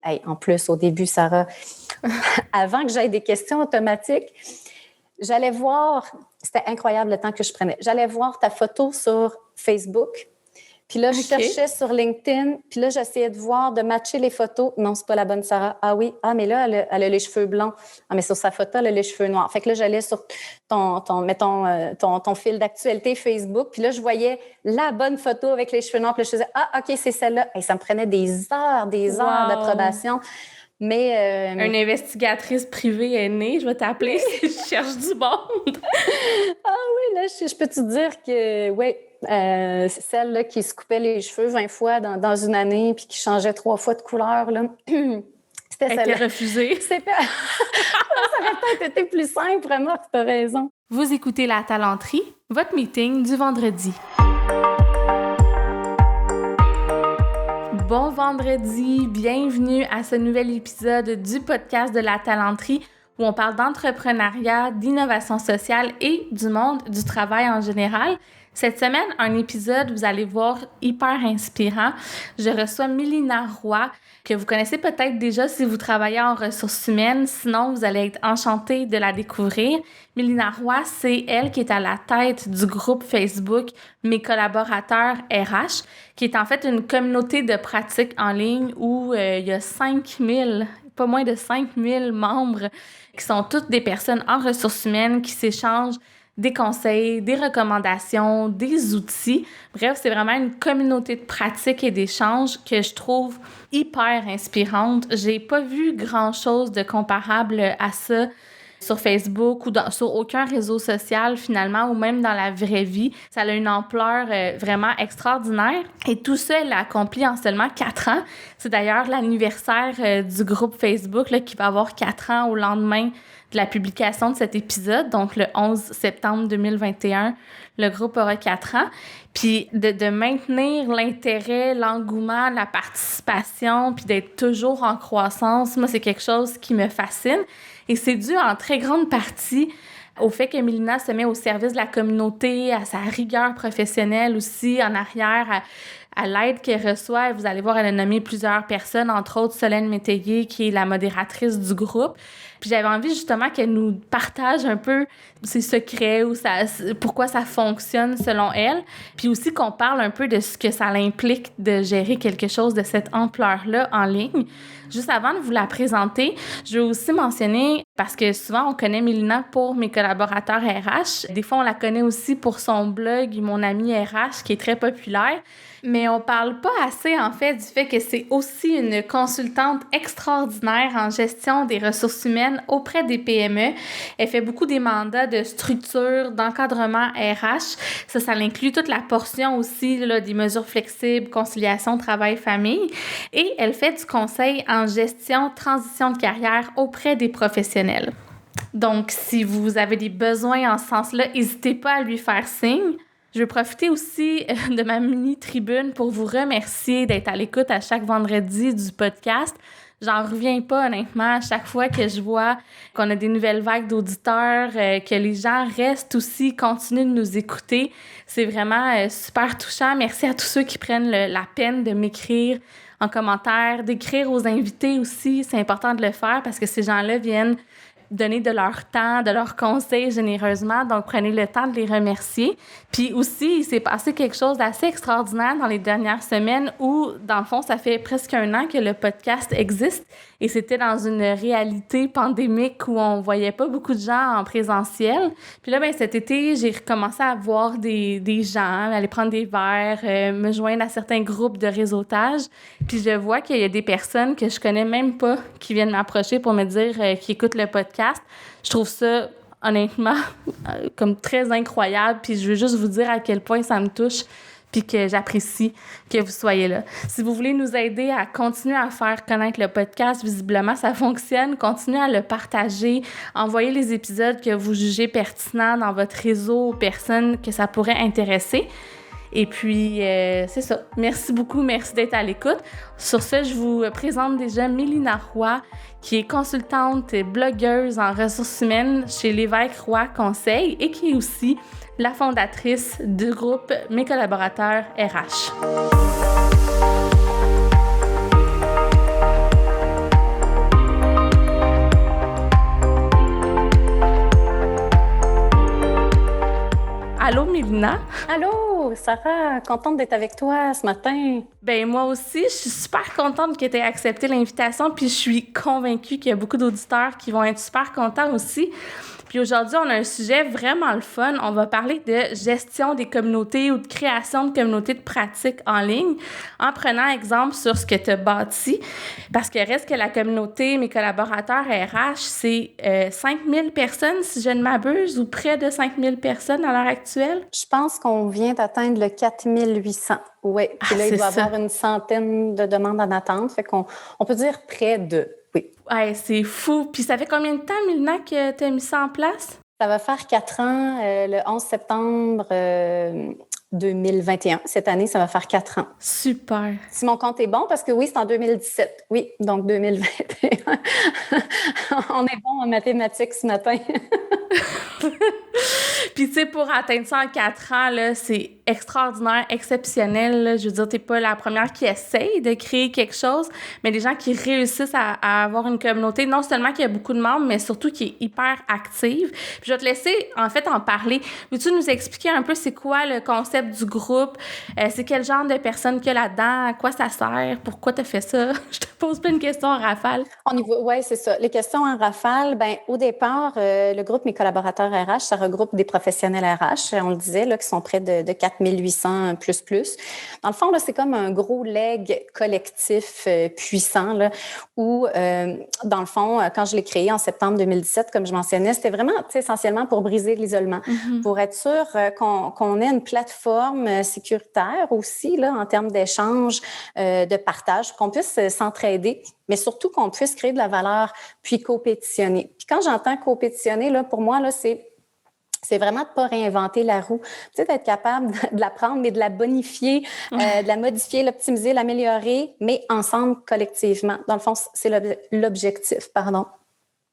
Hey, en plus, au début, Sarah, avant que j'aie des questions automatiques, j'allais voir, c'était incroyable le temps que je prenais, j'allais voir ta photo sur Facebook. Puis là, je cherchais sur LinkedIn, puis là, j'essayais de voir, de matcher les photos. Non, c'est pas la bonne Sarah. Ah oui, mais là, elle a les cheveux blancs. Ah, mais sur sa photo, elle a les cheveux noirs. Fait que là, j'allais sur ton fil d'actualité Facebook, puis là, je voyais la bonne photo avec les cheveux noirs, puis là, je faisais, OK, c'est celle-là. Et ça me prenait des heures d'approbation. Mais une investigatrice privée est née, je vais t'appeler si je cherche du monde. Oui, là, je peux te dire que, oui, c'est celle là, qui se coupait les cheveux 20 fois dans une année puis qui changeait 3 fois de couleur. Là. C'était celle-là. Elle était refusée. Ça aurait peut-être été plus simple, vraiment, tu as raison. Vous écoutez La Talenterie, votre meeting du vendredi. Bon vendredi, bienvenue à ce nouvel épisode du podcast de La Talenterie où on parle d'entrepreneuriat, d'innovation sociale et du monde du travail en général. Cette semaine, un épisode, vous allez voir, hyper inspirant. Je reçois Mélina Roy, que vous connaissez peut-être déjà si vous travaillez en ressources humaines. Sinon, vous allez être enchantés de la découvrir. Mélina Roy, c'est elle qui est à la tête du groupe Facebook Mes collaborateurs RH, qui est en fait une communauté de pratiques en ligne où il y a pas moins de 5000 membres qui sont toutes des personnes en ressources humaines qui s'échangent des conseils, des recommandations, des outils. Bref, c'est vraiment une communauté de pratiques et d'échanges que je trouve hyper inspirante. J'ai pas vu grand-chose de comparable à ça sur Facebook ou sur aucun réseau social finalement, ou même dans la vraie vie. Ça a une ampleur vraiment extraordinaire. Et tout ça, elle l'a accompli en seulement 4 ans. C'est d'ailleurs l'anniversaire du groupe Facebook là, qui va avoir 4 ans au lendemain de la publication de cet épisode, donc le 11 septembre 2021, le groupe aura 4 ans. Puis de maintenir l'intérêt, l'engouement, la participation, puis d'être toujours en croissance, moi, c'est quelque chose qui me fascine. Et c'est dû en très grande partie au fait que Mélina se met au service de la communauté, à sa rigueur professionnelle aussi, en arrière, à l'aide qu'elle reçoit. Vous allez voir, elle a nommé plusieurs personnes, entre autres Solène Métayer, qui est la modératrice du groupe. Puis j'avais envie justement qu'elle nous partage un peu ses secrets ou pourquoi ça fonctionne selon elle. Puis aussi qu'on parle un peu de ce que ça implique de gérer quelque chose de cette ampleur-là en ligne. Juste avant de vous la présenter, je veux aussi mentionner, parce que souvent on connaît Mélina pour Mes collaborateurs RH. Des fois, on la connaît aussi pour son blog Mon ami RH, qui est très populaire. Mais on parle pas assez, en fait, du fait que c'est aussi une consultante extraordinaire en gestion des ressources humaines auprès des PME. Elle fait beaucoup des mandats de structure, d'encadrement RH. Ça inclut toute la portion aussi là, des mesures flexibles, conciliation, travail-famille. Et elle fait du conseil en gestion, transition de carrière auprès des professionnels. Donc, si vous avez des besoins en ce sens-là, n'hésitez pas à lui faire signe. Je veux profiter aussi de ma mini-tribune pour vous remercier d'être à l'écoute à chaque vendredi du podcast. J'en reviens pas, honnêtement, à chaque fois que je vois qu'on a des nouvelles vagues d'auditeurs, que les gens restent aussi, continuent de nous écouter. C'est vraiment super touchant. Merci à tous ceux qui prennent la peine de m'écrire en commentaire, d'écrire aux invités aussi. C'est important de le faire parce que ces gens-là viennent donner de leur temps, de leurs conseils généreusement. Donc, prenez le temps de les remercier. Puis aussi, il s'est passé quelque chose d'assez extraordinaire dans les dernières semaines où, dans le fond, ça fait presque 1 an que le podcast existe et c'était dans une réalité pandémique où on voyait pas beaucoup de gens en présentiel. Puis là, cet été, j'ai recommencé à voir des gens, aller prendre des verres, me joindre à certains groupes de réseautage. Puis je vois qu'il y a des personnes que je connais même pas qui viennent m'approcher pour me dire qu'ils écoutent le podcast. Je trouve ça, honnêtement, comme très incroyable. Puis je veux juste vous dire à quel point ça me touche puis que j'apprécie que vous soyez là. Si vous voulez nous aider à continuer à faire connaître le podcast, visiblement, ça fonctionne. Continuez à le partager. Envoyez les épisodes que vous jugez pertinents dans votre réseau aux personnes que ça pourrait intéresser. Et puis, c'est ça. Merci beaucoup. Merci d'être à l'écoute. Sur ce, je vous présente déjà Mélina Roy, qui est consultante et blogueuse en ressources humaines chez Lévesque Roy Conseil et qui est aussi la fondatrice du groupe Mes collaborateurs RH. Mélina. Allô, Sarah, contente d'être avec toi ce matin. Ben moi aussi, je suis super contente que tu aies accepté l'invitation, puis je suis convaincue qu'il y a beaucoup d'auditeurs qui vont être super contents aussi. Puis aujourd'hui, on a un sujet vraiment le fun. On va parler de gestion des communautés ou de création de communautés de pratiques en ligne en prenant exemple sur ce que tu as bâti. Parce que reste que la communauté, mes collaborateurs RH, c'est 5000 personnes, si je ne m'abuse, ou près de 5000 personnes à l'heure actuelle. Je pense qu'on vient d'atteindre le 4800. Oui, puis là, il doit y avoir une centaine de demandes en attente. Fait qu'on peut dire près de, oui. Ouais, c'est fou. Puis ça fait combien de temps, Mélina, que tu as mis ça en place? Ça va faire 4 ans, le 11 septembre 2021. Cette année, ça va faire 4 ans. Super. Si mon compte est bon, parce que oui, c'est en 2017. Oui, donc 2021. On est bon en mathématiques ce matin. Puis, tu sais, pour atteindre ça en 4 ans, là, c'est extraordinaire, exceptionnel. Là. Je veux dire, t'es pas la première qui essaye de créer quelque chose, mais des gens qui réussissent à avoir une communauté, non seulement qu'il y a beaucoup de membres, mais surtout qui est hyper active. Puis, je vais te laisser, en fait, en parler. Veux-tu nous expliquer un peu c'est quoi le concept du groupe? C'est quel genre de personnes qu'il y a là-dedans? À quoi ça sert? Pourquoi t'as fait ça? Je te pose pas une question en rafale. Oui, c'est ça. Les questions en rafale, ben au départ, le groupe Mes collaborateurs RH, ça regroupe des professionnels RH, on le disait, là, qui sont près de 4800 plus. Dans le fond, là, c'est comme un gros leg collectif puissant, là, où, dans le fond, quand je l'ai créé en septembre 2017, comme je mentionnais, c'était vraiment essentiellement pour briser l'isolement, pour être sûr qu'on ait une plateforme sécuritaire aussi, là, en termes d'échange, de partage, qu'on puisse s'entraider, mais surtout qu'on puisse créer de la valeur puis compétitionner. Puis quand j'entends compétitionner, là, pour moi, là, c'est vraiment de ne pas réinventer la roue. Tu sais, d'être capable de la prendre, mais de la bonifier, de la modifier, l'optimiser, l'améliorer, mais ensemble, collectivement. Dans le fond, c'est l'objectif, pardon.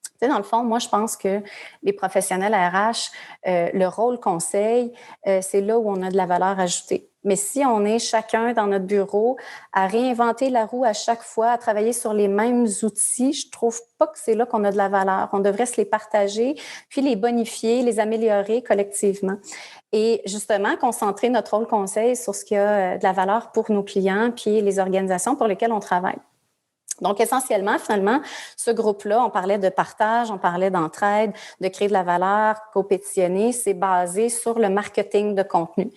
Tu sais, dans le fond, moi, je pense que les professionnels RH, le rôle conseil, c'est là où on a de la valeur ajoutée. Mais si on est chacun dans notre bureau à réinventer la roue à chaque fois, à travailler sur les mêmes outils, je trouve pas que c'est là qu'on a de la valeur. On devrait se les partager, puis les bonifier, les améliorer collectivement. Et justement, concentrer notre rôle conseil sur ce qui a de la valeur pour nos clients, puis les organisations pour lesquelles on travaille. Donc, essentiellement, finalement, ce groupe-là, on parlait de partage, on parlait d'entraide, de créer de la valeur, compétitionner, c'est basé sur le marketing de contenu.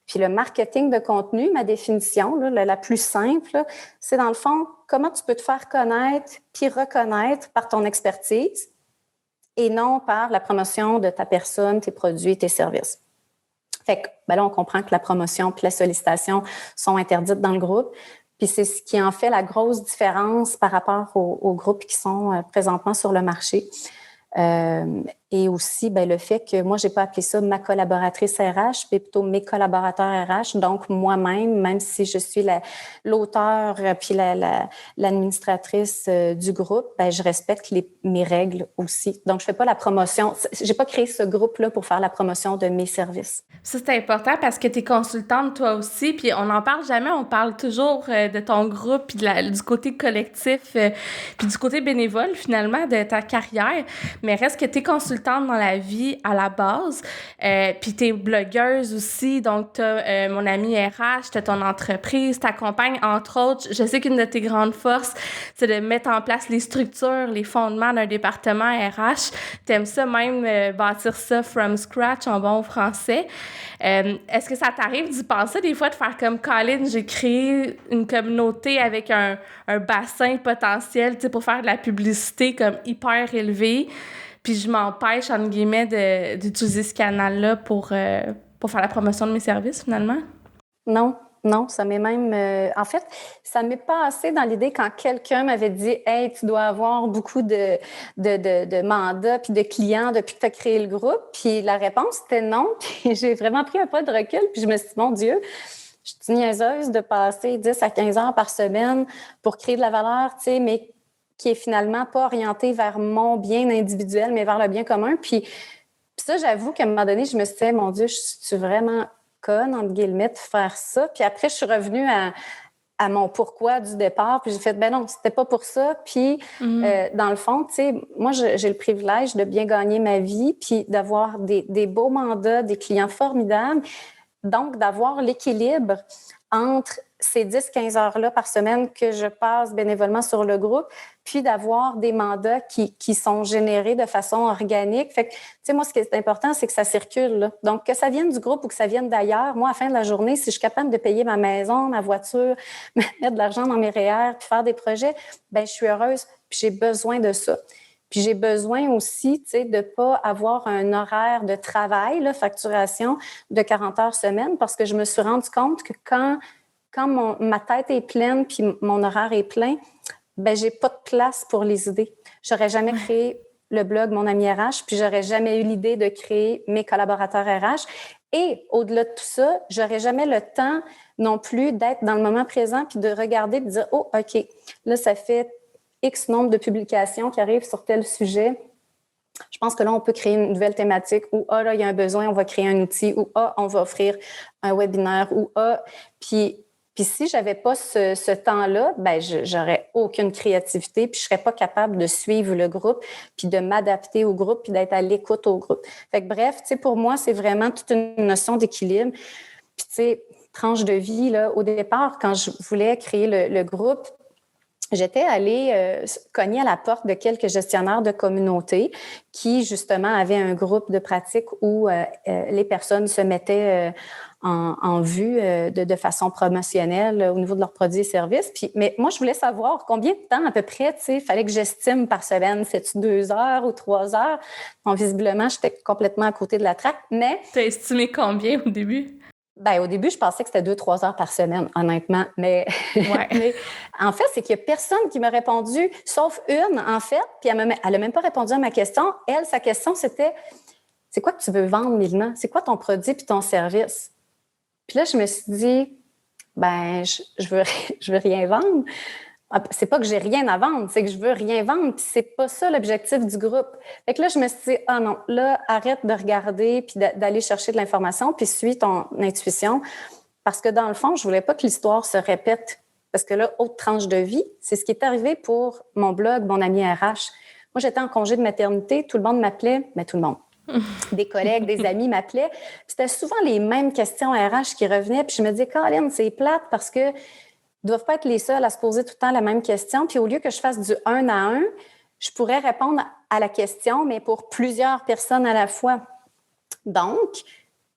Puis le marketing de contenu, ma définition, là, la plus simple, là, c'est dans le fond, comment tu peux te faire connaître puis reconnaître par ton expertise et non par la promotion de ta personne, tes produits, tes services. Fait que, ben là, on comprend que la promotion puis la sollicitation sont interdites dans le groupe. Puis c'est ce qui en fait la grosse différence par rapport aux groupes qui sont présentement sur le marché. Et aussi, ben, le fait que moi, j'ai pas appelé ça ma collaboratrice RH, mais plutôt mes collaborateurs RH. Donc, moi-même, même si je suis l'auteur puis l'administratrice du groupe, ben, je respecte mes règles aussi. Donc, je fais pas la promotion. J'ai pas créé ce groupe-là pour faire la promotion de mes services. Ça, c'est important parce que tu es consultante toi aussi, puis on n'en parle jamais. On parle toujours de ton groupe, puis du côté collectif, puis du côté bénévole, finalement, de ta carrière. Mais reste que tu es consultante dans la vie à la base, puis tu es blogueuse aussi, donc tu as mon ami RH, tu as ton entreprise, t'accompagnes, entre autres. Je sais qu'une de tes grandes forces, c'est de mettre en place les structures, les fondements d'un département RH. Tu aimes ça même, bâtir ça from scratch en bon français. Est-ce que ça t'arrive d'y penser des fois, de faire comme Colin, j'ai créé une communauté avec un bassin potentiel, tu sais, pour faire de la publicité comme hyper élevé, puis je m'empêche, entre guillemets, d'utiliser ce canal-là pour faire la promotion de mes services, finalement? Non, ça m'est même... en fait, ça m'est passé dans l'idée quand quelqu'un m'avait dit « Hey, tu dois avoir beaucoup de mandats puis de clients depuis que tu as créé le groupe. » Puis la réponse était non. Puis j'ai vraiment pris un pas de recul. Puis je me suis dit « Mon Dieu, je suis niaiseuse de passer 10 à 15 heures par semaine pour créer de la valeur, tu sais, mais qui est finalement pas orientée vers mon bien individuel, mais vers le bien commun. » Puis ça, j'avoue qu'à un moment donné, je me suis dit « Mon Dieu, je suis vraiment... conne, entre guillemets, de faire ça. » Puis après, je suis revenue à mon pourquoi du départ. Puis j'ai fait, ben non, c'était pas pour ça. Puis dans le fond, tu sais, moi, j'ai le privilège de bien gagner ma vie puis d'avoir des beaux mandats, des clients formidables. Donc, d'avoir l'équilibre entre ces 10-15 heures-là par semaine que je passe bénévolement sur le groupe, puis d'avoir des mandats qui sont générés de façon organique. Fait que, tu sais, moi, ce qui est important, c'est que ça circule, là. Donc, que ça vienne du groupe ou que ça vienne d'ailleurs, moi, à la fin de la journée, si je suis capable de payer ma maison, ma voiture, mettre de l'argent dans mes REER, puis faire des projets, bien, je suis heureuse, puis j'ai besoin de ça. Puis j'ai besoin aussi, tu sais, de ne pas avoir un horaire de travail, là, facturation de 40 heures semaine, parce que je me suis rendu compte que quand ma tête est pleine puis mon horaire est plein, ben j'ai pas de place pour les idées. J'aurais jamais créé le blog Mon Ami RH, puis j'aurais jamais eu l'idée de créer mes collaborateurs RH. Et au-delà de tout ça, j'aurais jamais le temps non plus d'être dans le moment présent puis de regarder et de dire « Oh, OK, là, ça fait X nombre de publications qui arrivent sur tel sujet. Je pense que là, on peut créer une nouvelle thématique ou « Ah, là, il y a un besoin, on va créer un outil » ou « Ah, on va offrir un webinaire » ou « Ah, puis si j'avais pas ce temps-là, ben j'aurais aucune créativité, puis je serais pas capable de suivre le groupe, puis de m'adapter au groupe, puis d'être à l'écoute au groupe. Fait que bref, tu sais, pour moi, c'est vraiment toute une notion d'équilibre. Puis tu sais, tranche de vie, là, au départ, quand je voulais créer le groupe, j'étais allée cogner à la porte de quelques gestionnaires de communautés qui, justement, avaient un groupe de pratique où les personnes se mettaient en vue de façon promotionnelle au niveau de leurs produits et services. Mais moi, je voulais savoir combien de temps à peu près, tu sais, il fallait que j'estime par semaine. C'est-tu 2 heures ou 3 heures? Bon, visiblement, j'étais complètement à côté de la traque, mais... T'as estimé combien au début? Ben, au début, je pensais que c'était 2-3 heures par semaine, honnêtement. Mais, ouais. mais en fait, c'est qu'il n'y a personne qui m'a répondu, sauf une, en fait. Puis elle n'a même pas répondu à ma question. Elle, sa question, c'était « C'est quoi que tu veux vendre, Mylna? C'est quoi ton produit puis ton service? » Puis là, je me suis dit « Ben, je veux rien vendre. » C'est pas que j'ai rien à vendre, c'est que je veux rien vendre, puis c'est pas ça l'objectif du groupe. Fait que là, je me suis dit, ah non, là, arrête de regarder, puis d'aller chercher de l'information, puis suis ton intuition, parce que dans le fond, je voulais pas que l'histoire se répète, parce que là, autre tranche de vie, c'est ce qui est arrivé pour mon blog, Mon Ami RH. Moi, j'étais en congé de maternité, tout le monde m'appelait, mais tout le monde. Des collègues, des amis m'appelaient. C'était souvent les mêmes questions RH qui revenaient, puis je me disais, Caroline, c'est plate parce que ne doivent pas être les seuls à se poser tout le temps la même question. Puis au lieu que je fasse du 1 à 1, je pourrais répondre à la question, mais pour plusieurs personnes à la fois. Donc,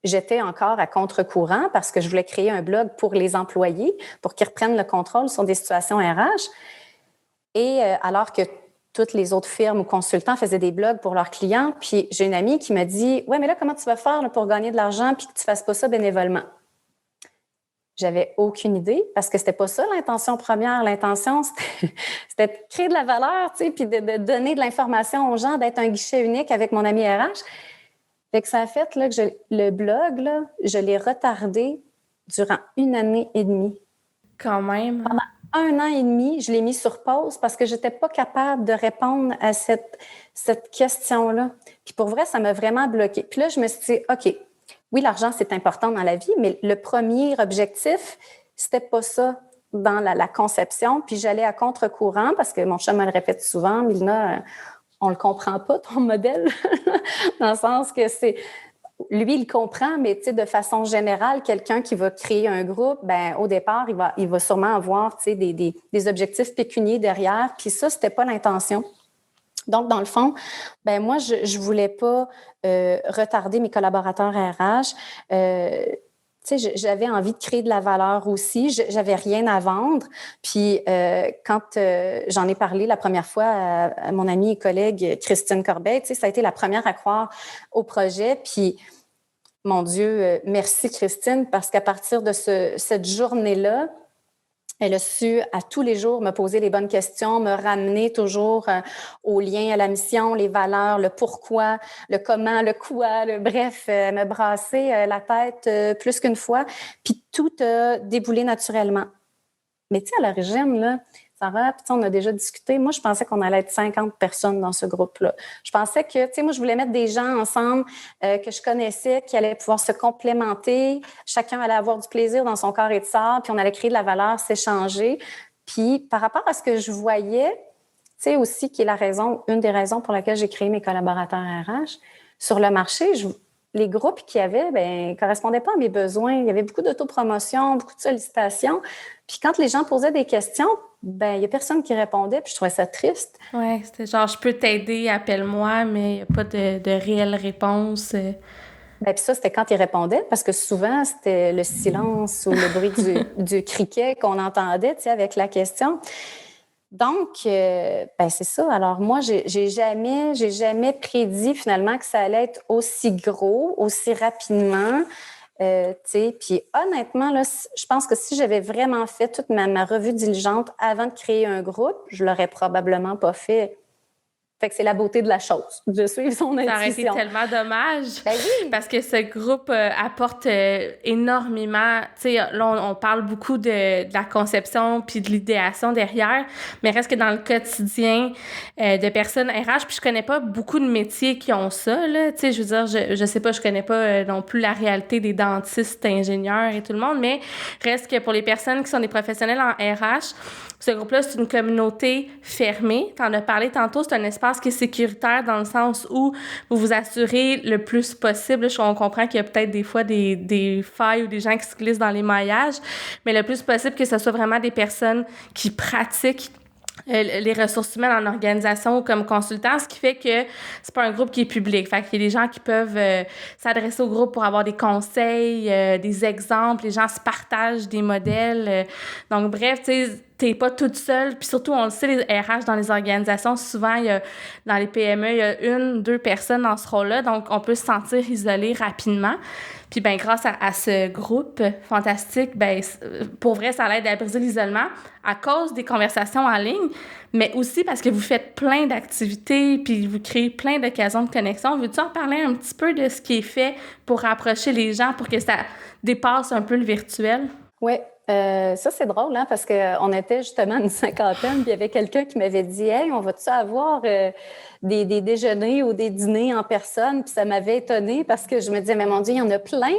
j'étais encore à contre-courant parce que je voulais créer un blog pour les employés, pour qu'ils reprennent le contrôle sur des situations RH. Et alors que toutes les autres firmes ou consultants faisaient des blogs pour leurs clients, puis j'ai une amie qui m'a dit « Ouais, mais là, comment tu vas faire là, pour gagner de l'argent puis que tu ne fasses pas ça bénévolement? » J'avais aucune idée parce que c'était pas ça l'intention première. L'intention, c'était de créer de la valeur, tu sais, puis de donner de l'information aux gens, d'être un guichet unique avec mon ami RH. Fait que ça a fait là, que le blog, là, je l'ai retardé durant 1 année et demie. Quand même. Pendant 1 an et demi, je l'ai mis sur pause parce que j'étais pas capable de répondre à cette question-là. Puis pour vrai, ça m'a vraiment bloquée. Puis là, je me suis dit, OK, oui, l'argent, c'est important dans la vie, mais le premier objectif, c'était pas ça dans la conception. Puis j'allais à contre-courant parce que mon chum me le répète souvent, Mylna, on le comprend pas, ton modèle, dans le sens que c'est... Lui, il comprend, mais tu sais, de façon générale, quelqu'un qui va créer un groupe, ben au départ, il va sûrement avoir, tu sais, des objectifs pécuniers derrière. Puis ça, c'était pas l'intention. Donc, dans le fond, ben moi, je voulais pas retarder mes collaborateurs RH. Tu sais, j'avais envie de créer de la valeur aussi. J'avais rien à vendre. Puis, quand j'en ai parlé la première fois à mon amie et collègue Christine Corbeil, tu sais, ça a été la première à croire au projet. Puis, mon Dieu, merci Christine, parce qu'à partir de cette journée-là, elle a su à tous les jours me poser les bonnes questions, me ramener toujours au lien, à la mission, les valeurs, le pourquoi, le comment, le quoi, bref, me brasser la tête plus qu'une fois. Puis tout a déboulé naturellement. Mais tu sais, à l'origine, là, Sarah, puis on a déjà discuté. Moi, je pensais qu'on allait être 50 personnes dans ce groupe-là. Je pensais que, tu sais, moi, je voulais mettre des gens ensemble que je connaissais, qui allaient pouvoir se complémenter. Chacun allait avoir du plaisir dans son corps et de sable, puis on allait créer de la valeur, s'échanger. Puis, par rapport à ce que je voyais, tu sais, aussi, qui est une des raisons pour laquelle j'ai créé mes collaborateurs RH, sur le marché, les groupes qu'il y avait, ne correspondaient pas à mes besoins. Il y avait beaucoup d'autopromotion, beaucoup de sollicitations. Puis quand les gens posaient des questions, il n'y a personne qui répondait, puis je trouvais ça triste. Ouais, c'était genre, je peux t'aider, appelle-moi, mais il n'y a pas de réelle réponse. Puis ça, c'était quand ils répondaient, parce que souvent, c'était le silence ou le bruit du criquet qu'on entendait, tu sais, avec la question. Donc, c'est ça. Alors moi, j'ai jamais prédit finalement que ça allait être aussi gros, aussi rapidement. Puis honnêtement, là, je pense que si j'avais vraiment fait toute ma revue diligente avant de créer un groupe, je l'aurais probablement pas fait. Fait que c'est la beauté de la chose, de suivre son intuition. Ça aurait été tellement dommage. Oui. Parce que ce groupe apporte énormément. Tu sais, là, on parle beaucoup de la conception puis de l'idéation derrière, mais reste que dans le quotidien de personnes RH, puis je connais pas beaucoup de métiers qui ont ça, là. Tu sais, je veux dire, je sais pas, je connais pas non plus la réalité des dentistes, ingénieurs et tout le monde, mais reste que pour les personnes qui sont des professionnels en RH, ce groupe-là, c'est une communauté fermée. Tu en as parlé tantôt, c'est un espace qui est sécuritaire dans le sens où vous vous assurez le plus possible. On comprend qu'il y a peut-être des fois des failles ou des gens qui se glissent dans les maillages, mais le plus possible que ce soit vraiment des personnes qui pratiquent les ressources humaines en organisation ou comme consultant, ce qui fait que c'est pas un groupe qui est public. Fait qu'il y a des gens qui peuvent s'adresser au groupe pour avoir des conseils, des exemples, les gens se partagent des modèles. Donc bref, tu sais, t'es pas toute seule. Puis surtout, on le sait, les RH dans les organisations, souvent, dans les PME, il y a 1-2 personnes dans ce rôle-là. Donc, on peut se sentir isolé rapidement. Puis, grâce à ce groupe fantastique, pour vrai, ça l'aide à briser l'isolement à cause des conversations en ligne, mais aussi parce que vous faites plein d'activités puis vous créez plein d'occasions de connexion. Veux-tu en parler un petit peu de ce qui est fait pour rapprocher les gens, pour que ça dépasse un peu le virtuel? Oui. Ça, c'est drôle, hein, parce qu'on était justement une cinquantaine, puis il y avait quelqu'un qui m'avait dit « Hey, on va-tu avoir des déjeuners ou des dîners en personne? » Puis ça m'avait étonnée parce que je me disais « Mais mon Dieu, il y en a plein! »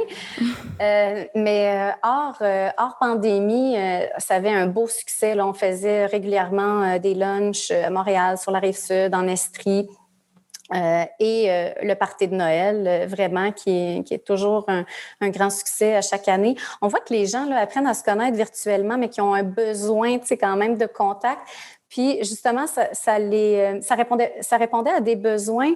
Mais hors pandémie, ça avait un beau succès. Là, on faisait régulièrement des lunchs à Montréal, sur la Rive-Sud, en Estrie. Le party de Noël, vraiment, qui est toujours un grand succès à chaque année. On voit que les gens là, apprennent à se connaître virtuellement, mais qui ont un besoin, tu sais, quand même de contact. Puis, justement, ça répondait à des besoins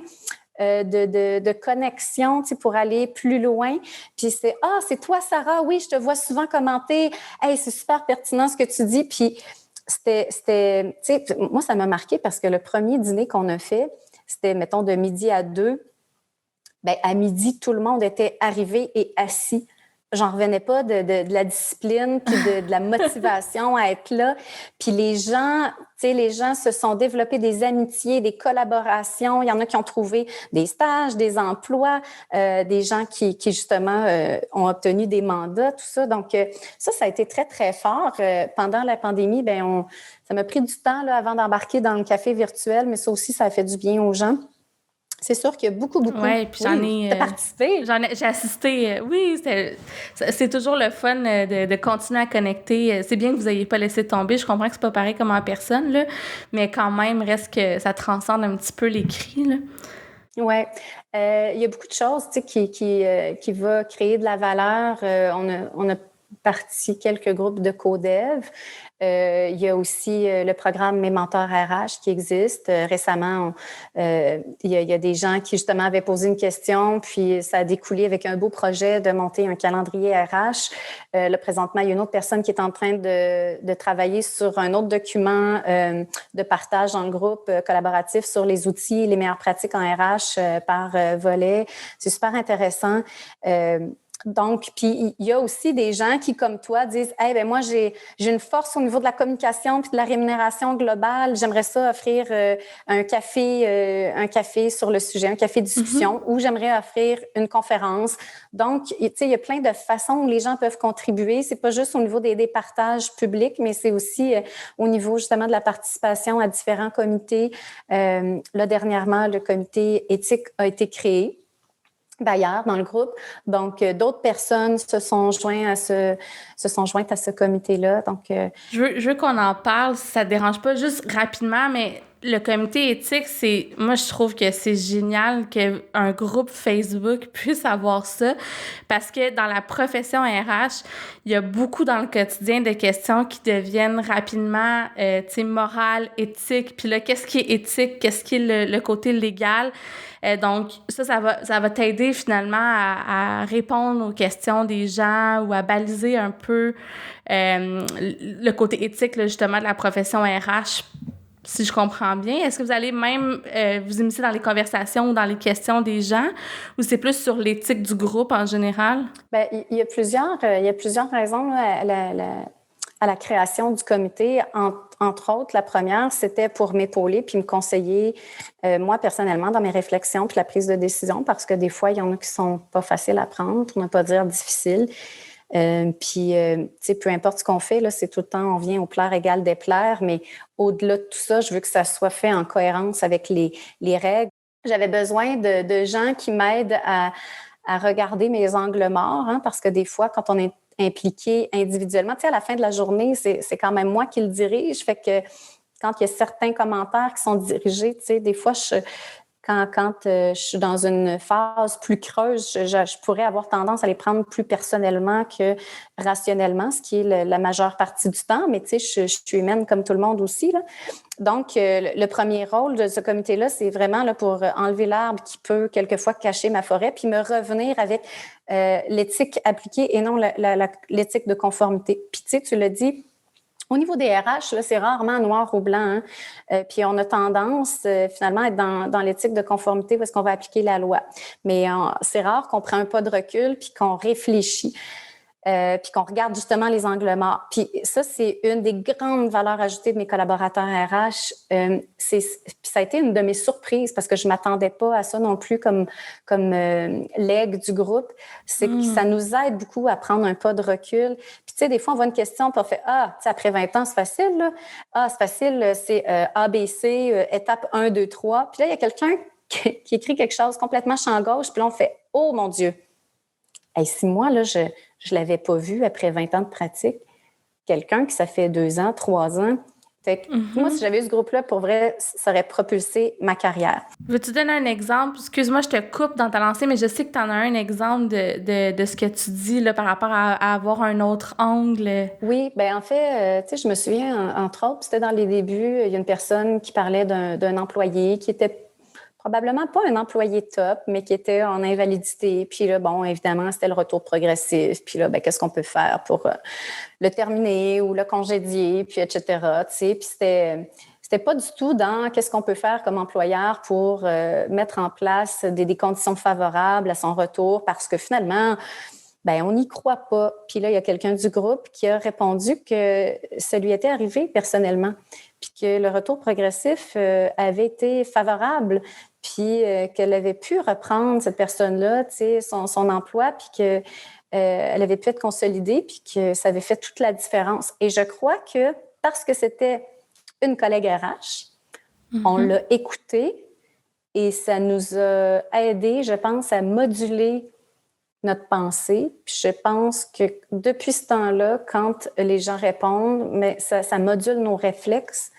de connexion, tu sais, pour aller plus loin. Puis c'est « Ah, c'est toi, Sarah? Oui, je te vois souvent commenter. Hey, c'est super pertinent ce que tu dis. » Puis c'était, tu sais, moi, ça m'a marqué parce que le premier dîner qu'on a fait, c'était, mettons, de midi à 2. À midi, tout le monde était arrivé et assis. J'en revenais pas de la discipline puis de la motivation à être là. Puis les gens se sont développés des amitiés, des collaborations. Il y en a qui ont trouvé des stages, des emplois, des gens qui justement ont obtenu des mandats, tout ça. Donc, ça a été très, très fort. Pendant la pandémie, ça m'a pris du temps là, avant d'embarquer dans le café virtuel, mais ça aussi, ça a fait du bien aux gens. C'est sûr qu'il y a beaucoup. Oui, puis t'as participé. J'ai assisté. Oui, c'est toujours le fun de continuer à connecter. C'est bien que vous n'ayez pas laissé tomber. Je comprends que c'est pas pareil comme en personne, là, mais quand même, reste que ça transcende un petit peu l'écrit, là. Oui. Il y a beaucoup de choses, tu sais, qui va créer de la valeur. On a parti quelques groupes de co-dev. Il y a aussi le programme Mes mentors RH qui existe. Récemment, il y a des gens qui, justement, avaient posé une question, puis ça a découlé avec un beau projet de monter un calendrier RH. Là, présentement, il y a une autre personne qui est en train de travailler sur un autre document de partage dans le groupe collaboratif sur les outils et les meilleures pratiques en RH par volet. C'est super intéressant. Donc, puis il y a aussi des gens qui, comme toi, disent « Hey, moi, j'ai une force au niveau de la communication puis de la rémunération globale. J'aimerais ça offrir un café sur le sujet, un café discussion, ou j'aimerais offrir une conférence. » Donc, tu sais, il y a plein de façons où les gens peuvent contribuer. C'est pas juste au niveau des partages publics, mais c'est aussi au niveau, justement, de la participation à différents comités. Là, dernièrement, le comité éthique a été créé d'ailleurs dans le groupe. Donc, d'autres personnes se sont jointes à ce comité-là. Donc, Je veux qu'on en parle, si ça te dérange pas, juste rapidement, mais le comité éthique, moi, je trouve que c'est génial qu'un groupe Facebook puisse avoir ça parce que dans la profession RH, il y a beaucoup dans le quotidien de questions qui deviennent rapidement, tu sais, morales, éthiques. Puis là, qu'est-ce qui est éthique? Qu'est-ce qui est le côté légal? Donc, ça va t'aider finalement à répondre aux questions des gens ou à baliser un peu le côté éthique, là, justement, de la profession RH, si je comprends bien. Est-ce que vous allez même vous immiscer dans les conversations ou dans les questions des gens, ou c'est plus sur l'éthique du groupe en général? Bien, il y a plusieurs raisons là, à la création du comité. Entre autres, la première, c'était pour m'épauler puis me conseiller, moi, personnellement, dans mes réflexions puis la prise de décision, parce que des fois, il y en a qui sont pas faciles à prendre, pour ne pas dire difficiles. Puis, tu sais, peu importe ce qu'on fait, là, c'est tout le temps, on vient au plaire égal déplaire, mais au-delà de tout ça, je veux que ça soit fait en cohérence avec les règles. J'avais besoin de gens qui m'aident à regarder mes angles morts, hein, parce que des fois, quand on est impliqué individuellement, tu sais, à la fin de la journée, c'est quand même moi qui le dirige, fait que quand il y a certains commentaires qui sont dirigés, tu sais, des fois, quand je suis dans une phase plus creuse, je pourrais avoir tendance à les prendre plus personnellement que rationnellement, ce qui est la majeure partie du temps. Mais tu sais, je suis humaine comme tout le monde aussi, là. Donc, le premier rôle de ce comité-là, c'est vraiment là, pour enlever l'arbre qui peut quelquefois cacher ma forêt, puis me revenir avec l'éthique appliquée et non l'éthique de conformité. Puis tu sais, tu l'as dit, au niveau des RH, là, c'est rarement noir ou blanc. Hein? Puis on a tendance, finalement, à être dans l'éthique de conformité parce qu'on va appliquer la loi. Mais c'est rare qu'on prenne un pas de recul puis qu'on réfléchit. Puis qu'on regarde justement les angles morts. Puis ça, c'est une des grandes valeurs ajoutées de mes collaborateurs RH. Puis ça a été une de mes surprises parce que je m'attendais pas à ça non plus comme legs du groupe. C'est que ça nous aide beaucoup à prendre un pas de recul. Puis tu sais, des fois, on voit une question puis on fait « Ah, tu sais, après 20 ans, c'est facile, là. Ah, c'est facile, c'est ABC, étape 1, 2, 3. » Puis là, il y a quelqu'un qui écrit quelque chose complètement champ gauche. Puis là, on fait « Oh, mon Dieu! » Hey, si moi, là, je l'avais pas vu après 20 ans de pratique, quelqu'un qui ça fait 2 ans, 3 ans. Fait que moi, si j'avais eu ce groupe-là, pour vrai, ça aurait propulsé ma carrière. Veux-tu donner un exemple? Excuse-moi, je te coupe dans ta lancée, mais je sais que tu en as un exemple de ce que tu dis là, par rapport à avoir un autre angle. Oui, bien en fait, tu sais, je me souviens, entre autres, c'était dans les débuts, il y a une personne qui parlait d'un employé qui était probablement pas un employé top, mais qui était en invalidité. Puis là, bon, évidemment, c'était le retour progressif. Puis là, ben, qu'est-ce qu'on peut faire pour le terminer ou le congédier, puis etc. Tu sais, puis c'était pas du tout dans qu'est-ce qu'on peut faire comme employeur pour mettre en place des conditions favorables à son retour, parce que finalement, ben on n'y croit pas. Puis là, il y a quelqu'un du groupe qui a répondu que ça lui était arrivé personnellement, puis que le retour progressif avait été favorable, puis qu'elle avait pu reprendre, cette personne-là, tu sais, son emploi, puis que elle avait pu être consolidée, puis que ça avait fait toute la différence. Et je crois que parce que c'était une collègue RH, on l'a écoutée et ça nous a aidé, je pense, à moduler notre pensée. Puis je pense que depuis ce temps-là, quand les gens répondent, mais ça module nos réflexes,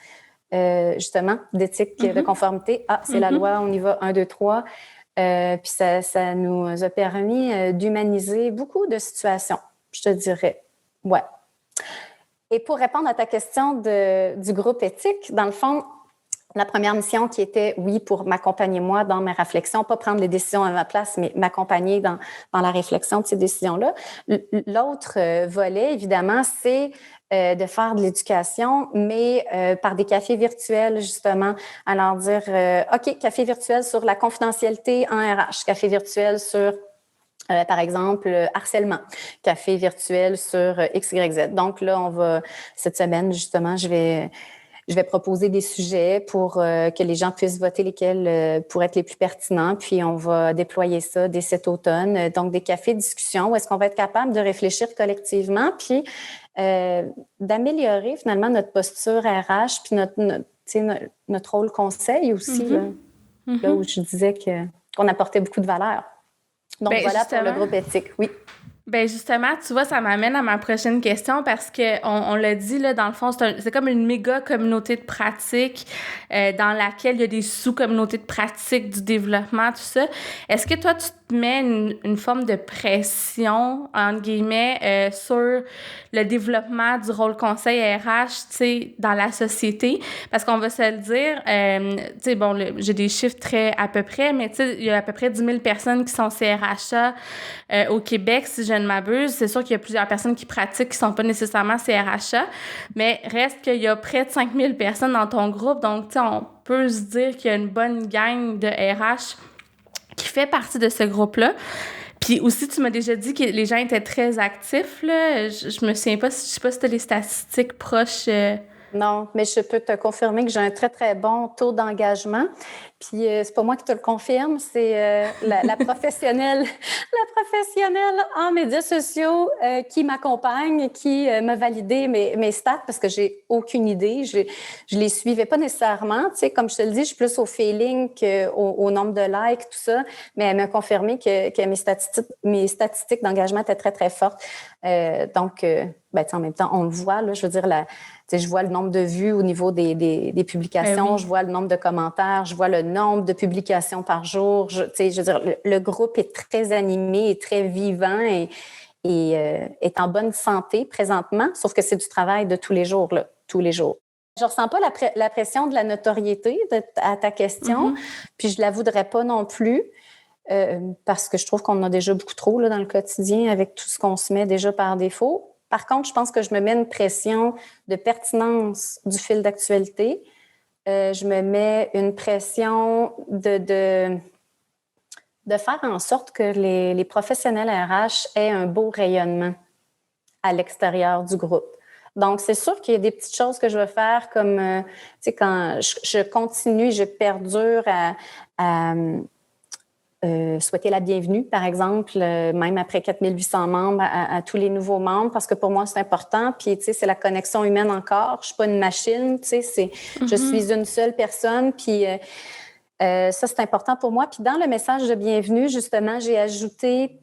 justement, d'éthique, de conformité. Ah, c'est la loi, on y va, 1, 2, 3. Puis ça nous a permis d'humaniser beaucoup de situations, je te dirais. Ouais. Et pour répondre à ta question du groupe éthique, dans le fond, la première mission qui était, oui, pour m'accompagner moi dans mes réflexions, pas prendre les décisions à ma place, mais m'accompagner dans la réflexion de ces décisions-là. L'autre volet, évidemment, c'est de faire de l'éducation, mais par des cafés virtuels, justement. Alors dire, OK, café virtuel sur la confidentialité en RH, café virtuel sur par exemple, harcèlement, café virtuel sur XYZ. Donc là, cette semaine, justement, je vais proposer des sujets pour que les gens puissent voter lesquels pourraient être les plus pertinents. Puis, on va déployer ça dès cet automne. Donc, des cafés de discussion où est-ce qu'on va être capable de réfléchir collectivement puis d'améliorer finalement notre posture RH puis notre rôle conseil aussi, là où je disais qu'on apportait beaucoup de valeur. Donc, voilà pour le groupe éthique, oui. Ben justement, tu vois, ça m'amène à ma prochaine question parce que on l'a dit, là, dans le fond, c'est comme une méga communauté de pratique dans laquelle il y a des sous-communautés de pratique, du développement, tout ça. Est-ce que toi, tu te mets une forme de pression, entre guillemets, sur le développement du rôle conseil RH, tu sais, dans la société? Parce qu'on va se le dire, tu sais, bon, j'ai des chiffres très à peu près, mais tu sais, il y a à peu près 10 000 personnes qui sont CRHA au Québec, si je ne m'abuse. C'est sûr qu'il y a plusieurs personnes qui pratiquent qui ne sont pas nécessairement CRHA, mais reste qu'il y a près de 5 000 personnes dans ton groupe. Donc, tu sais, on peut se dire qu'il y a une bonne gang de RH qui fait partie de ce groupe-là. Puis aussi, tu m'as déjà dit que les gens étaient très actifs, là. Je me souviens pas, je sais pas si tu as les statistiques proches. Non, mais je peux te confirmer que j'ai un très, très bon taux d'engagement. Puis c'est pas moi qui te le confirme, c'est la professionnelle en médias sociaux qui m'accompagne, qui m'a validé mes stats parce que j'ai aucune idée. Je les suivais pas nécessairement. Tu sais, comme je te le dis, je suis plus au feeling qu'au nombre de likes, tout ça. Mais elle m'a confirmé que mes statistiques d'engagement étaient très, très fortes. Donc, en même temps, on le voit, là, je veux dire, je vois le nombre de vues au niveau des publications, Oui. je vois le nombre de commentaires, je vois le nombre de publications par jour. Je veux dire, le groupe est très animé et très vivant et est en bonne santé présentement, sauf que c'est du travail de tous les jours, là, tous les jours. Je ne ressens pas la pression de la notoriété à ta question, puis je ne la voudrais pas non plus. Parce que je trouve qu'on en a déjà beaucoup trop là, dans le quotidien avec tout ce qu'on se met déjà par défaut. Par contre, je pense que je me mets une pression de pertinence du fil d'actualité. Je me mets une pression de faire en sorte que les professionnels RH aient un beau rayonnement à l'extérieur du groupe. Donc, c'est sûr qu'il y a des petites choses que je veux faire comme, tu sais, quand je continue, je perdure à souhaiter la bienvenue, par exemple, même après 4800 membres, à tous les nouveaux membres, parce que pour moi, c'est important. Puis, tu sais, c'est la connexion humaine encore. Je suis pas une machine, tu sais, je suis une seule personne. Puis, ça, c'est important pour moi. Puis, dans le message de bienvenue, justement, j'ai ajouté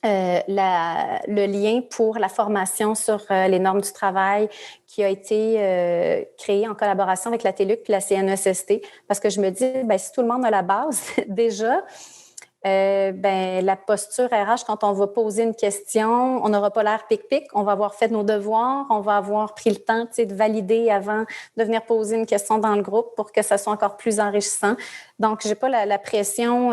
le lien pour la formation sur les normes du travail qui a été créée en collaboration avec la TELUC puis la CNESST, parce que je me dis, si tout le monde a la base déjà, la posture RH, quand on va poser une question, on n'aura pas l'air pic-pic, on va avoir fait nos devoirs, on va avoir pris le temps de valider avant de venir poser une question dans le groupe pour que ça soit encore plus enrichissant. Donc, je n'ai pas la pression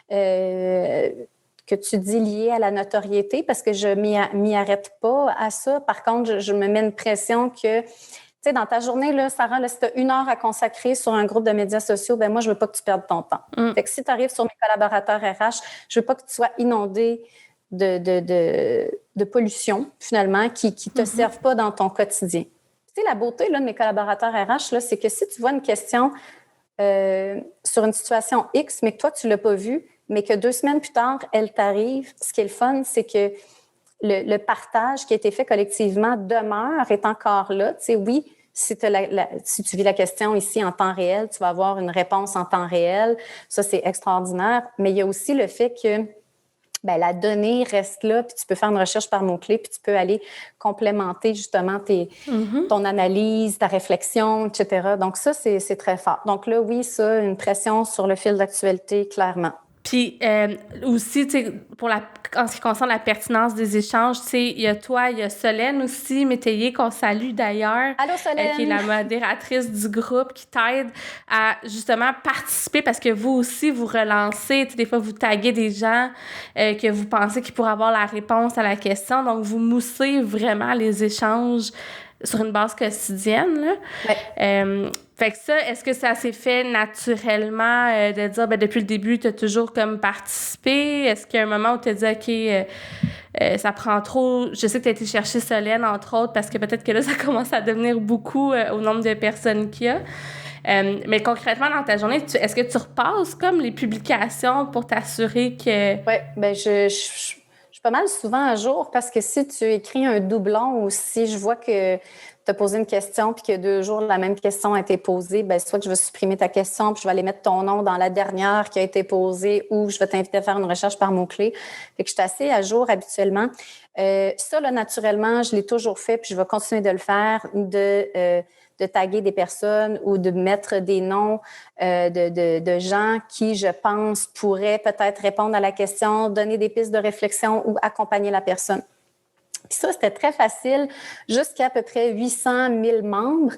que tu dis liée à la notoriété parce que je m'y arrête pas à ça. Par contre, je me mets une pression que... Tu sais, dans ta journée, là, Sarah, là, si tu as 1 heure à consacrer sur un groupe de médias sociaux, moi, je veux pas que tu perdes ton temps. Fait que si tu arrives sur mes collaborateurs RH, je veux pas que tu sois inondé de pollution, finalement, qui te servent pas dans ton quotidien. Tu sais, la beauté là, de mes collaborateurs RH, là, c'est que si tu vois une question sur une situation X, mais que toi, tu l'as pas vue, mais que 2 semaines plus tard, elle t'arrive, ce qui est le fun, c'est que le partage qui a été fait collectivement demeure, est encore là. Tu sais, oui, si tu vis la question ici en temps réel, tu vas avoir une réponse en temps réel. Ça, c'est extraordinaire. Mais il y a aussi le fait que la donnée reste là, puis tu peux faire une recherche par mots-clés, puis tu peux aller complémenter justement ton analyse, ta réflexion, etc. Donc ça, c'est très fort. Donc là, oui, ça, une pression sur le fil d'actualité, clairement. Puis aussi, tu sais, en ce qui concerne la pertinence des échanges, tu sais, il y a toi, il y a Solène aussi, Métayer, qu'on salue d'ailleurs. Allô, Solène! Qui est la modératrice du groupe, qui t'aide à justement participer parce que vous aussi, vous relancez, tu sais, des fois, vous taguez des gens que vous pensez qu'ils pourraient avoir la réponse à la question. Donc, vous moussez vraiment les échanges sur une base quotidienne, là. Ouais. Fait que ça, est-ce que ça s'est fait naturellement de dire, depuis le début, tu as toujours comme participé? Est-ce qu'il y a un moment où tu as dit, OK, ça prend trop... Je sais que tu as été chercher Solène, entre autres, parce que peut-être que là, ça commence à devenir beaucoup au nombre de personnes qu'il y a. Mais concrètement, dans ta journée, est-ce que tu repasses comme les publications pour t'assurer que... Oui, je suis pas mal souvent à jour parce que si tu écris un doublon ou si je vois que as posé une question puis que 2 jours, la même question a été posée, ben soit que je vais supprimer ta question puis je vais aller mettre ton nom dans la dernière qui a été posée ou je vais t'inviter à faire une recherche par mots-clés. Fait que je suis assez à jour habituellement. Ça, là, naturellement, je l'ai toujours fait puis je vais continuer de le faire, de taguer des personnes ou de mettre des noms de gens qui, je pense, pourraient peut-être répondre à la question, donner des pistes de réflexion ou accompagner la personne. Puis ça, c'était très facile jusqu'à peu près 800 000 membres.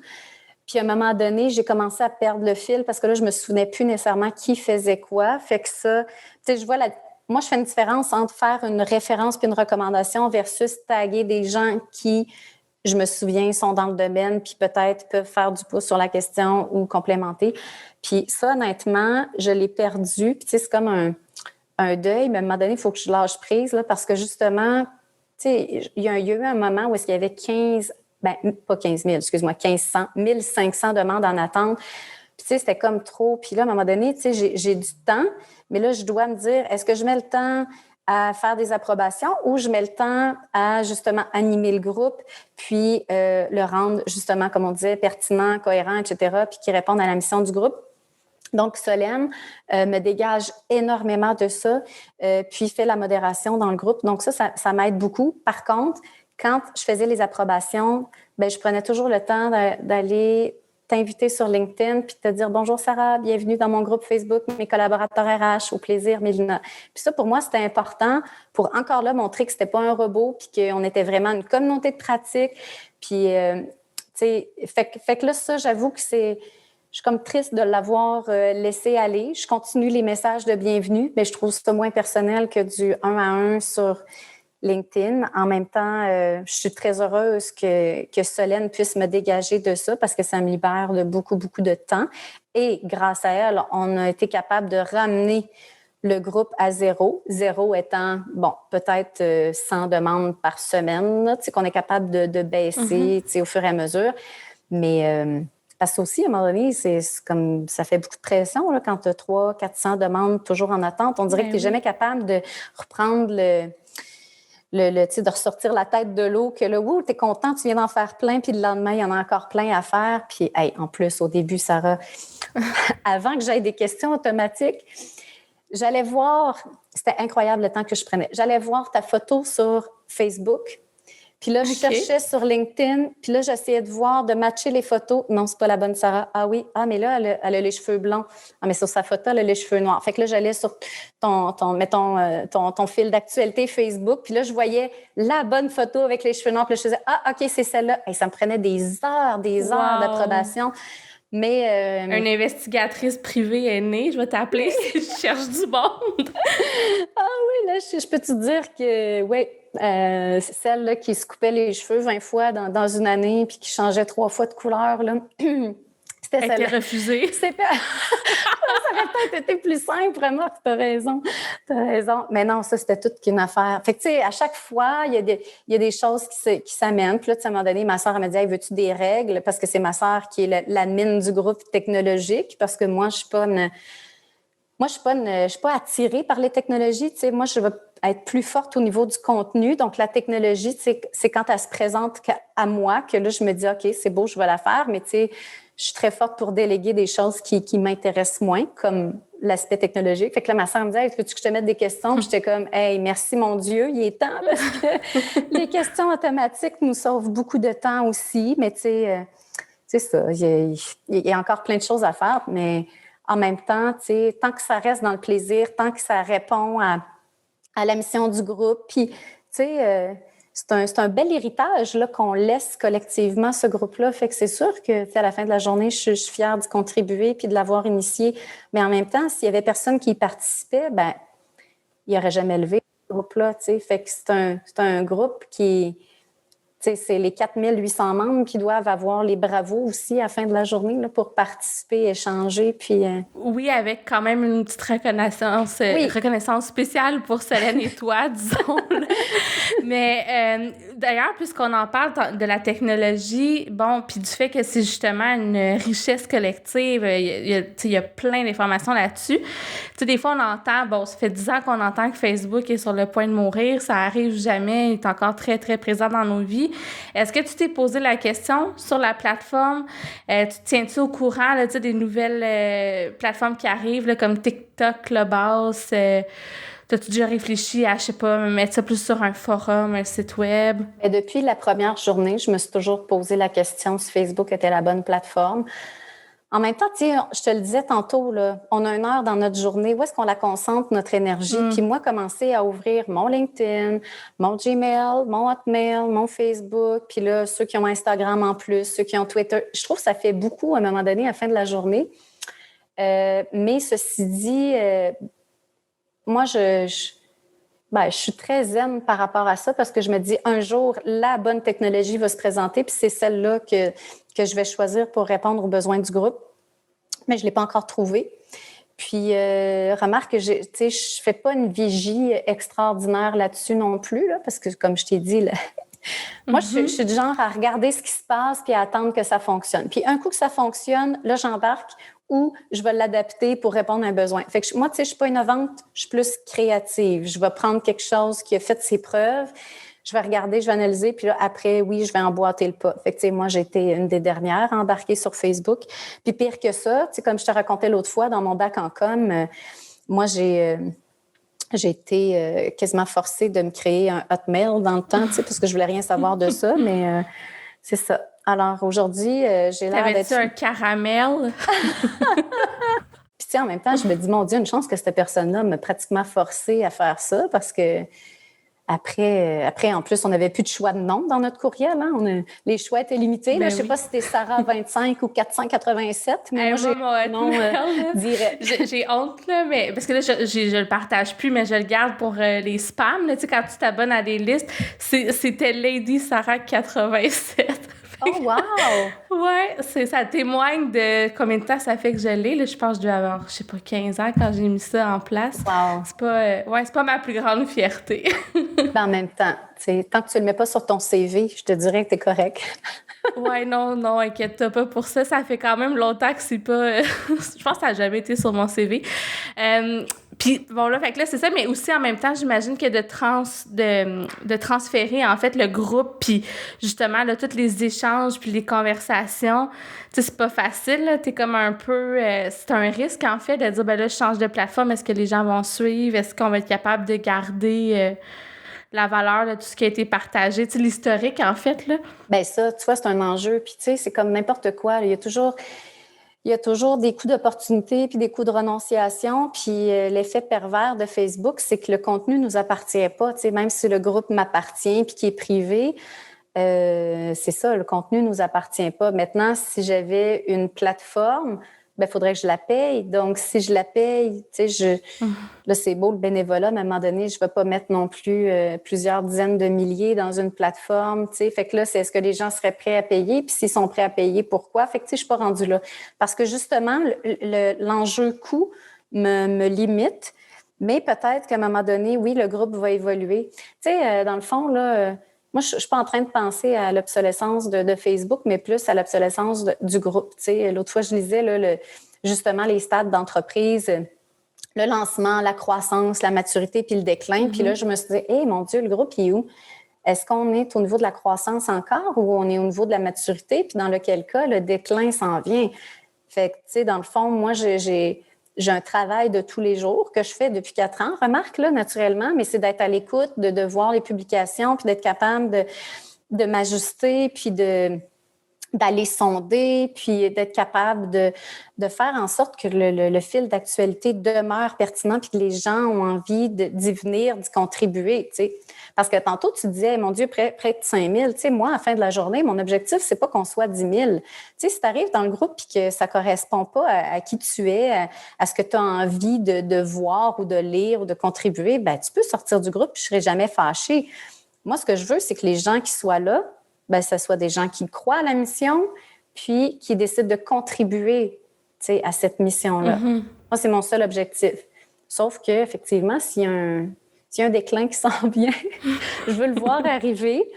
Puis à un moment donné, j'ai commencé à perdre le fil parce que là, je me souvenais plus nécessairement qui faisait quoi. Fait que ça, tu sais, je vois moi, je fais une différence entre faire une référence puis une recommandation versus taguer des gens qui, je me souviens, sont dans le domaine puis peut-être peuvent faire du pouce sur la question ou complémenter. Puis ça, honnêtement, je l'ai perdu. Puis tu sais, c'est comme un deuil, mais à un moment donné, il faut que je lâche prise là, parce que justement, tu sais, il y a eu un moment où il y avait 1500 demandes en attente. Puis, tu sais, c'était comme trop. Puis là, à un moment donné, tu sais, j'ai du temps, mais là, je dois me dire, est-ce que je mets le temps à faire des approbations ou je mets le temps à, justement, animer le groupe, puis le rendre, justement, comme on disait, pertinent, cohérent, etc., puis qui répondent à la mission du groupe. Donc, Solène me dégage énormément de ça, puis fait la modération dans le groupe. Donc, ça m'aide beaucoup. Par contre, quand je faisais les approbations, ben je prenais toujours le temps d'aller t'inviter sur LinkedIn puis te dire « Bonjour Sarah, bienvenue dans mon groupe Facebook, mes collaborateurs RH, au plaisir, Mélina. » Puis ça, pour moi, c'était important pour encore là montrer que c'était pas un robot puis qu'on était vraiment une communauté de pratique. Puis, tu sais, fait que là, ça, j'avoue que je suis comme triste de l'avoir laissé aller. Je continue les messages de bienvenue, mais je trouve ça moins personnel que du 1 à 1 sur LinkedIn. En même temps, je suis très heureuse que Solène puisse me dégager de ça parce que ça me libère de beaucoup, beaucoup de temps. Et grâce à elle, on a été capable de ramener le groupe à zéro. Zéro étant, bon, peut-être 100 demandes par semaine, tu sais, qu'on est capable de baisser, tu sais, au fur et à mesure. Mais parce que aussi, à un moment donné, c'est comme ça fait beaucoup de pression là, quand tu as 300-400 demandes toujours en attente. On dirait que tu n'es jamais capable de reprendre de ressortir la tête de l'eau, que là, tu es content, tu viens d'en faire plein, puis le lendemain, il y en a encore plein à faire. Puis, en plus, au début, Sarah, avant que j'aille des questions automatiques, j'allais voir, c'était incroyable le temps que je prenais, j'allais voir ta photo sur Facebook. Puis là, je cherchais sur LinkedIn, puis là, j'essayais de voir, de matcher les photos. Non, c'est pas la bonne Sarah. Ah oui, mais là, elle a les cheveux blonds. Ah, mais sur sa photo, elle a les cheveux noirs. Fait que là, j'allais sur ton fil d'actualité Facebook, puis là, je voyais la bonne photo avec les cheveux noirs, puis là, je faisais, OK, c'est celle-là. Et ça me prenait des heures d'approbation. Mais une investigatrice privée est née, je vais t'appeler si je cherche du monde. Ah oui, là, je peux te dire que, oui, c'est celle là, qui se coupait les cheveux 20 fois dans une année puis qui changeait 3 fois de couleur. Là. C'était celle-là. Elle était refusée. Ça aurait peut-être été plus simple, vraiment, t'as raison. Mais non, ça, c'était toute qu'une affaire. Fait que, tu sais, à chaque fois, il y a des choses qui s'amènent. Puis là, à un moment donné, ma sœur, elle m'a dit, hey, veux-tu des règles? Parce que c'est ma sœur qui est l'admin du groupe technologique. Parce que moi, je suis pas attirée par les technologies. Tu sais, moi, je veux être plus forte au niveau du contenu. Donc, la technologie, c'est quand elle se présente à moi que là, je me dis, OK, c'est beau, je vais la faire. Mais tu sais, je suis très forte pour déléguer des choses qui m'intéressent moins, comme l'aspect technologique. Fait que là, ma sœur me dit, hey, veux-tu que je te mette des questions? Puis j'étais comme, hey, merci mon Dieu, il est temps parce que les questions automatiques nous sauvent beaucoup de temps aussi. Mais tu sais, c'est ça. Il y a encore plein de choses à faire, mais en même temps, tu sais, tant que ça reste dans le plaisir, tant que ça répond à la mission du groupe, puis, tu sais, c'est un bel héritage là, qu'on laisse collectivement ce groupe-là. Fait que c'est sûr que à la fin de la journée, je suis fière d'y contribuer puis de l'avoir initié. Mais en même temps, s'il y avait personne qui y participait, ben il n'aurait jamais levé ce groupe-là. Tu sais. Fait que c'est un groupe qui... C'est les 4800 membres qui doivent avoir les bravos aussi à la fin de la journée là, pour participer, échanger. Puis, Oui, avec quand même une petite reconnaissance spéciale pour Solène et toi, disons. Mais d'ailleurs, puisqu'on en parle de la technologie, bon, puis du fait que c'est justement une richesse collective, il y a plein d'informations là-dessus. Tu sais, des fois, on entend, bon, ça fait 10 ans qu'on entend que Facebook est sur le point de mourir, ça arrive jamais, il est encore très, très présent dans nos vies. Est-ce que tu t'es posé la question sur la plateforme? Tu te tiens-tu au courant là, des nouvelles plateformes qui arrivent, là, comme TikTok, Clubhouse? T'as-tu déjà réfléchi à, je sais pas, mettre ça plus sur un forum, un site web? Et depuis la première journée, je me suis toujours posé la question si Facebook était la bonne plateforme. En même temps, tu sais, je te le disais tantôt, là, on a 1 heure dans notre journée. Où est-ce qu'on la concentre, notre énergie? Puis moi, commencer à ouvrir mon LinkedIn, mon Gmail, mon Hotmail, mon Facebook, puis là, ceux qui ont Instagram en plus, ceux qui ont Twitter. Je trouve que ça fait beaucoup à un moment donné, à la fin de la journée. Mais ceci dit, moi, je suis très zen par rapport à ça parce que je me dis, un jour, la bonne technologie va se présenter, puis c'est celle-là que je vais choisir pour répondre aux besoins du groupe. Mais je ne l'ai pas encore trouvée. Puis, remarque que je ne fais pas une vigie extraordinaire là-dessus non plus, là, parce que, comme je t'ai dit, là, moi, je suis du genre à regarder ce qui se passe puis à attendre que ça fonctionne. Puis, un coup que ça fonctionne, là, j'embarque ou je vais l'adapter pour répondre à un besoin. Fait que moi, tu sais, je suis pas innovante, je suis plus créative. Je vais prendre quelque chose qui a fait ses preuves, je vais regarder, je vais analyser, puis là, après, oui, je vais emboîter le pas. Fait que, tu sais, moi, j'ai été une des dernières à embarquer sur Facebook. Puis pire que ça, tu sais, comme je te racontais l'autre fois, dans mon bac en com, moi, j'ai été quasiment forcée de me créer un Hotmail dans le temps, tu sais, parce que je voulais rien savoir de ça, mais c'est ça. Alors, aujourd'hui, j'ai l'air d'être... T'avais-tu un caramel? Puis, tu sais, en même temps, je me dis, mon Dieu, une chance que cette personne-là m'a pratiquement forcée à faire ça parce que après, en plus, on n'avait plus de choix de nom dans notre courriel. Hein? Les choix étaient limités. Là, je ne sais pas si c'était Sarah 25 ou 487, mais moi, j'ai mon nom direct. J'ai honte, là, mais parce que là, je le partage plus, mais je le garde pour les spams. Là, tu sais, quand tu t'abonnes à des listes, c'était Lady Sarah 87. Oh, wow! Ouais, ça témoigne de combien de temps ça fait que je l'ai. Là, je pense que je devais avoir, je sais pas, 15 ans quand j'ai mis ça en place. Wow! C'est pas ma plus grande fierté. Ben, en même temps, tant que tu le mets pas sur ton CV, je te dirais que t'es correct. Ouais, non, inquiète-toi pas pour ça. Ça fait quand même longtemps que c'est pas... je pense que ça n'a jamais été sur mon CV. Puis, bon, là, fait que là, c'est ça, mais aussi, en même temps, j'imagine que de transférer, en fait, le groupe, puis justement, là, tous les échanges, puis les conversations, tu sais, c'est pas facile, là. T'es comme un peu... c'est un risque, en fait, de dire, ben là, je change de plateforme. Est-ce que les gens vont suivre? Est-ce qu'on va être capable de garder... la valeur de tout ce qui a été partagé, tu sais, l'historique, en fait, là? Bien, ça, tu vois, c'est un enjeu. Puis, tu sais, c'est comme n'importe quoi. Il y a toujours des coups d'opportunité puis des coups de renonciation. Puis, l'effet pervers de Facebook, c'est que le contenu ne nous appartient pas. Tu sais, même si le groupe m'appartient puis qui est privé, c'est ça, le contenu ne nous appartient pas. Maintenant, si j'avais une plateforme, il faudrait que je la paye. Donc, si je la paye, tu sais, là, c'est beau le bénévolat, mais à un moment donné, je ne vais pas mettre non plus plusieurs dizaines de milliers dans une plateforme, tu sais. Fait que là, c'est est-ce que les gens seraient prêts à payer? Puis s'ils sont prêts à payer, pourquoi? Fait que, tu sais, je ne suis pas rendue là. Parce que justement, l'enjeu coût me limite, mais peut-être qu'à un moment donné, oui, le groupe va évoluer. Tu sais, dans le fond, là... moi, je ne suis pas en train de penser à l'obsolescence de Facebook, mais plus à l'obsolescence du groupe. Tu sais, l'autre fois, je lisais là, justement les stades d'entreprise, le lancement, la croissance, la maturité, puis le déclin. Puis là, je me suis dit, hey, mon Dieu, le groupe, il est où? Est-ce qu'on est au niveau de la croissance encore ou on est au niveau de la maturité? Puis dans lequel cas, le déclin s'en vient. Fait que, tu sais, dans le fond, moi, j'ai un travail de tous les jours que je fais depuis 4 ans, remarque, là, naturellement, mais c'est d'être à l'écoute, de voir les publications, puis d'être capable de m'ajuster, puis d'aller sonder, puis d'être capable de faire en sorte que le fil d'actualité demeure pertinent, puis que les gens ont envie d'y venir, d'y contribuer, tu sais. Parce que tantôt, tu disais, mon Dieu, près de 5 000. Tu sais, moi, à la fin de la journée, mon objectif, c'est pas qu'on soit 10 000. Tu sais, si tu arrives dans le groupe et que ça correspond pas à qui tu es, à ce que tu as envie de voir ou de lire ou de contribuer, ben tu peux sortir du groupe et je serai jamais fâchée. Moi, ce que je veux, c'est que les gens qui soient là, ben ce soit des gens qui croient à la mission puis qui décident de contribuer, tu sais, à cette mission-là. Moi, c'est mon seul objectif. Sauf qu'effectivement, s'il y a un déclin qui s'en vient, je veux le voir arriver.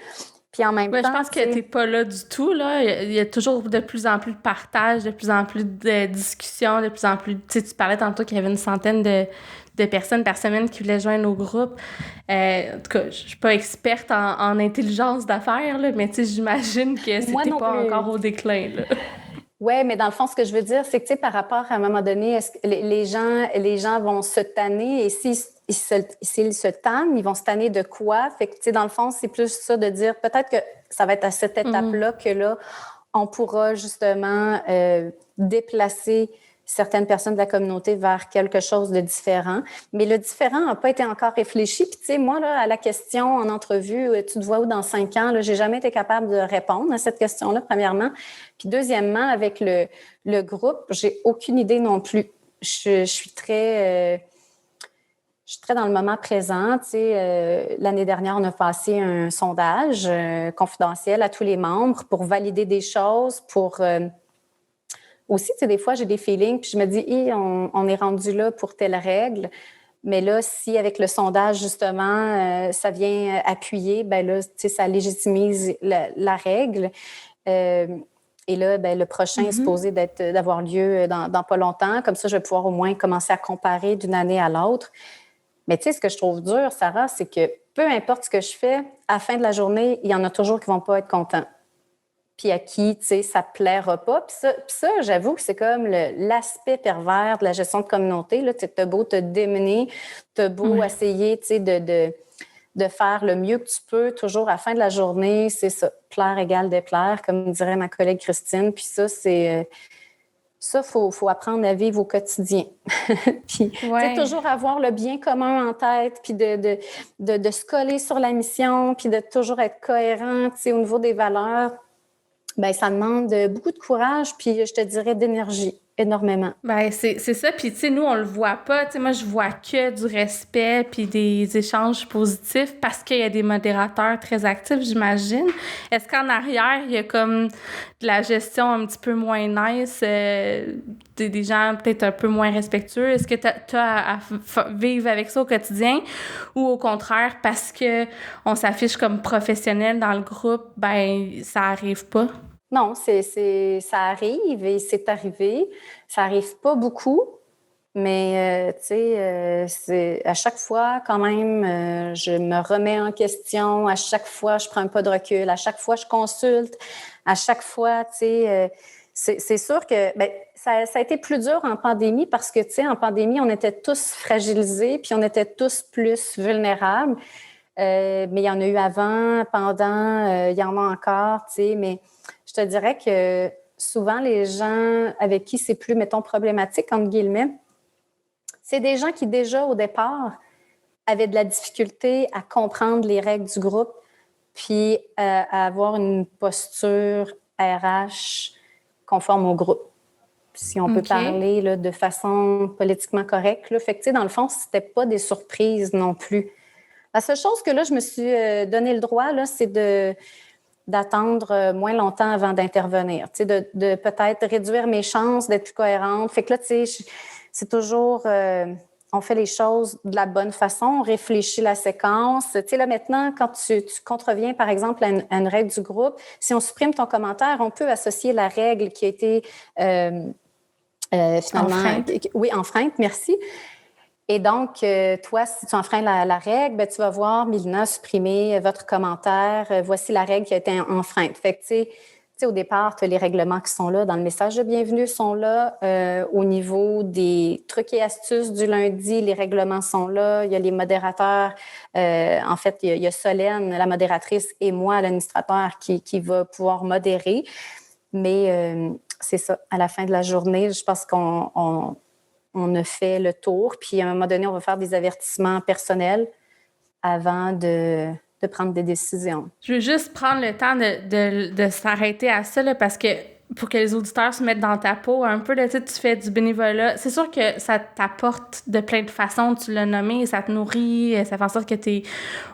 Puis en même Ouais, temps, je pense que t'es pas là du tout, là. Il y a toujours de plus en plus de partage, de plus en plus de discussions, de plus en plus... Tu sais, tu parlais tantôt qu'il y avait une centaine de personnes par semaine qui voulaient joindre nos groupes. En tout cas, je suis pas experte en intelligence d'affaires, là, mais tu sais, j'imagine que moi c'était non pas plus. encore au déclin, là. Oui, mais dans le fond, ce que je veux dire, c'est que, tu sais, par rapport à un moment donné, est-ce que les gens vont se tanner et s'ils se tannent, ils vont se tanner de quoi? Fait que, tu sais, dans le fond, c'est plus ça de dire peut-être que ça va être à cette étape-là que là, on pourra justement déplacer certaines personnes de la communauté vers quelque chose de différent. Mais le différent n'a pas été encore réfléchi. Puis, tu sais, moi, là, à la question en entrevue, tu te vois où dans 5 ans, là, j'ai jamais été capable de répondre à cette question-là, premièrement. Puis, deuxièmement, avec le groupe, j'ai aucune idée non plus. Je suis très dans le moment présent. Tu sais, l'année dernière, on a passé un sondage confidentiel à tous les membres pour valider des choses, pour... aussi, tu sais, des fois, j'ai des feelings, puis je me dis, on est rendu là pour telle règle. Mais là, si avec le sondage, justement, ça vient appuyer, ben là, tu sais, ça légitimise la règle. Et là, ben, le prochain est supposé d'avoir lieu dans pas longtemps. Comme ça, je vais pouvoir au moins commencer à comparer d'une année à l'autre. Mais tu sais, ce que je trouve dur, Sarah, c'est que peu importe ce que je fais, à la fin de la journée, il y en a toujours qui vont pas être contents. Puis à qui, tu sais, ça plaira pas. Puis ça, j'avoue que c'est comme l'aspect pervers de la gestion de communauté. Là, tu sais, t'as beau te démener, t'as beau essayer, tu sais, de faire le mieux que tu peux, toujours à la fin de la journée, c'est ça, plaire égale déplaire, comme dirait ma collègue Christine. Puis ça, c'est... Ça, faut apprendre à vivre au quotidien. Puis, tu sais, toujours avoir le bien commun en tête, puis de se coller sur la mission, puis de toujours être cohérent, tu sais, au niveau des valeurs. Bien, ça demande beaucoup de courage, puis je te dirais d'énergie, énormément. Ben c'est ça, puis tu sais, nous, on le voit pas. Tu sais, moi, je vois que du respect puis des échanges positifs parce qu'il y a des modérateurs très actifs, j'imagine. Est-ce qu'en arrière, il y a comme de la gestion un petit peu moins nice, des gens peut-être un peu moins respectueux? Est-ce que t'as à vivre avec ça au quotidien? Ou au contraire, parce que on s'affiche comme professionnel dans le groupe, ben ça arrive pas? Non, ça arrive et c'est arrivé. Ça arrive pas beaucoup, mais tu sais, c'est à chaque fois quand même, je me remets en question. À chaque fois, je prends un pas de recul. À chaque fois, je consulte. À chaque fois, tu sais, c'est sûr que ben, ça a été plus dur en pandémie parce que tu sais, en pandémie, on était tous fragilisés puis on était tous plus vulnérables. Mais il y en a eu avant, pendant, il y en a encore, tu sais, mais je te dirais que souvent, les gens avec qui c'est plus, mettons, problématique, entre guillemets, c'est des gens qui, déjà, au départ, avaient de la difficulté à comprendre les règles du groupe puis à avoir une posture RH conforme au groupe, si on peut parler là, de façon politiquement correcte. Là. Fait que, tu sais, dans le fond, c'était pas des surprises non plus. La seule chose que là, je me suis donné le droit, là, c'est d'attendre moins longtemps avant d'intervenir, tu sais, de peut-être réduire mes chances d'être plus cohérente. Fait que là, tu sais, c'est toujours, on fait les choses de la bonne façon, on réfléchit la séquence. Tu sais, là, maintenant, quand tu contreviens, par exemple, à une règle du groupe, si on supprime ton commentaire, on peut associer la règle qui a été finalement... Enfreinte. Oui, enfreinte, merci. Et donc, toi, si tu enfreins la règle, ben, tu vas voir, Mylina, supprimer votre commentaire. Voici la règle qui a été enfreinte. Fait que, tu sais, au départ, tu as les règlements qui sont là, dans le message de bienvenue sont là. Au niveau des trucs et astuces du lundi, les règlements sont là. Il y a les modérateurs. En fait, il y a Solène, la modératrice, et moi, l'administrateur, qui va pouvoir modérer. Mais c'est ça, à la fin de la journée, je pense qu'on a fait le tour, puis à un moment donné, on va faire des avertissements personnels avant de prendre des décisions. Je veux juste prendre le temps de s'arrêter à ça, là, parce que pour que les auditeurs se mettent dans ta peau un peu, là, tu fais du bénévolat. C'est sûr que ça t'apporte de plein de façons, tu l'as nommé, ça te nourrit, ça fait en sorte que tu es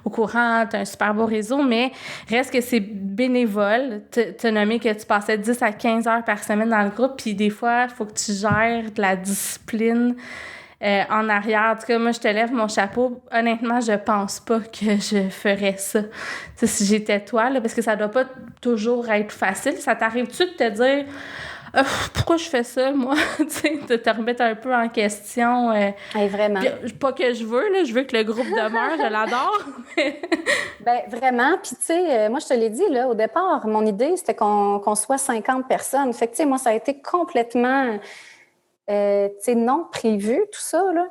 au courant, tu as un super beau réseau, mais reste que c'est bénévole. Tu as nommé que tu passais 10 à 15 heures par semaine dans le groupe, puis des fois, il faut que tu gères de la discipline en arrière. En tout cas, moi, je te lève mon chapeau. Honnêtement, je pense pas que je ferais ça. Tu sais, si j'étais toi, là, parce que ça doit pas toujours être facile. Ça t'arrive-tu de te dire pourquoi je fais ça, moi? Tu sais, de te remettre un peu en question. Vraiment. Pas que je veux, là, je veux que le groupe demeure, je l'adore. Ben vraiment. Puis, tu sais, moi, je te l'ai dit, là, au départ, mon idée, c'était qu'on soit 50 personnes. Fait que, tu sais, moi, ça a été complètement, tu sais, non prévu, tout ça, là.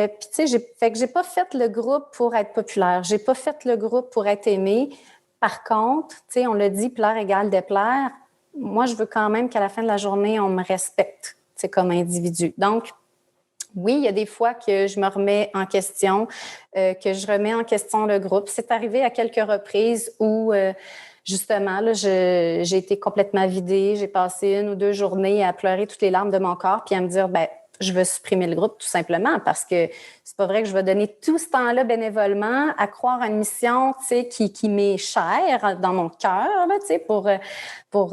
Puis, tu sais, fait que j'ai pas fait le groupe pour être populaire. J'ai pas fait le groupe pour être aimé. Par contre, tu sais, on l'a dit, plaire égale déplaire. Moi, je veux quand même qu'à la fin de la journée, on me respecte, tu sais, comme individu. Donc, oui, il y a des fois que je me remets en question, que je remets en question le groupe. C'est arrivé à quelques reprises où, justement, là, j'ai été complètement vidée. J'ai passé 1 ou 2 journées à pleurer toutes les larmes de mon corps puis à me dire, ben, je veux supprimer le groupe tout simplement parce que c'est pas vrai que je vais donner tout ce temps-là bénévolement à croire à une mission, tu sais, qui m'est chère dans mon cœur, là, tu sais, pour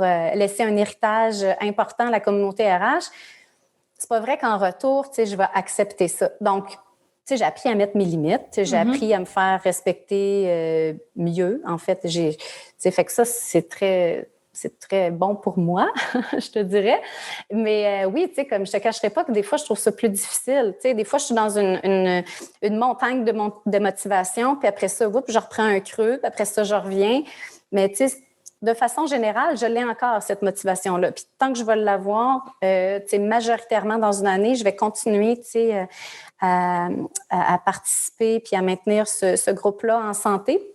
laisser un héritage important à la communauté RH. C'est pas vrai qu'en retour, tu sais, je vais accepter ça. Donc, tu sais, j'ai appris à mettre mes limites, j'ai appris à me faire respecter mieux. En fait, tu sais, fait que ça, c'est très bon pour moi, je te dirais. Mais oui, tu sais, comme je te cacherai pas que des fois, je trouve ça plus difficile. Tu sais, des fois, je suis dans une montagne de motivation, puis après ça, je reprends un creux, puis après ça, je reviens. Mais tu sais, de façon générale, je l'ai encore, cette motivation-là. Puis tant que je vais l'avoir, tu sais, majoritairement dans une année, je vais continuer, tu sais, à participer puis à maintenir ce groupe-là en santé.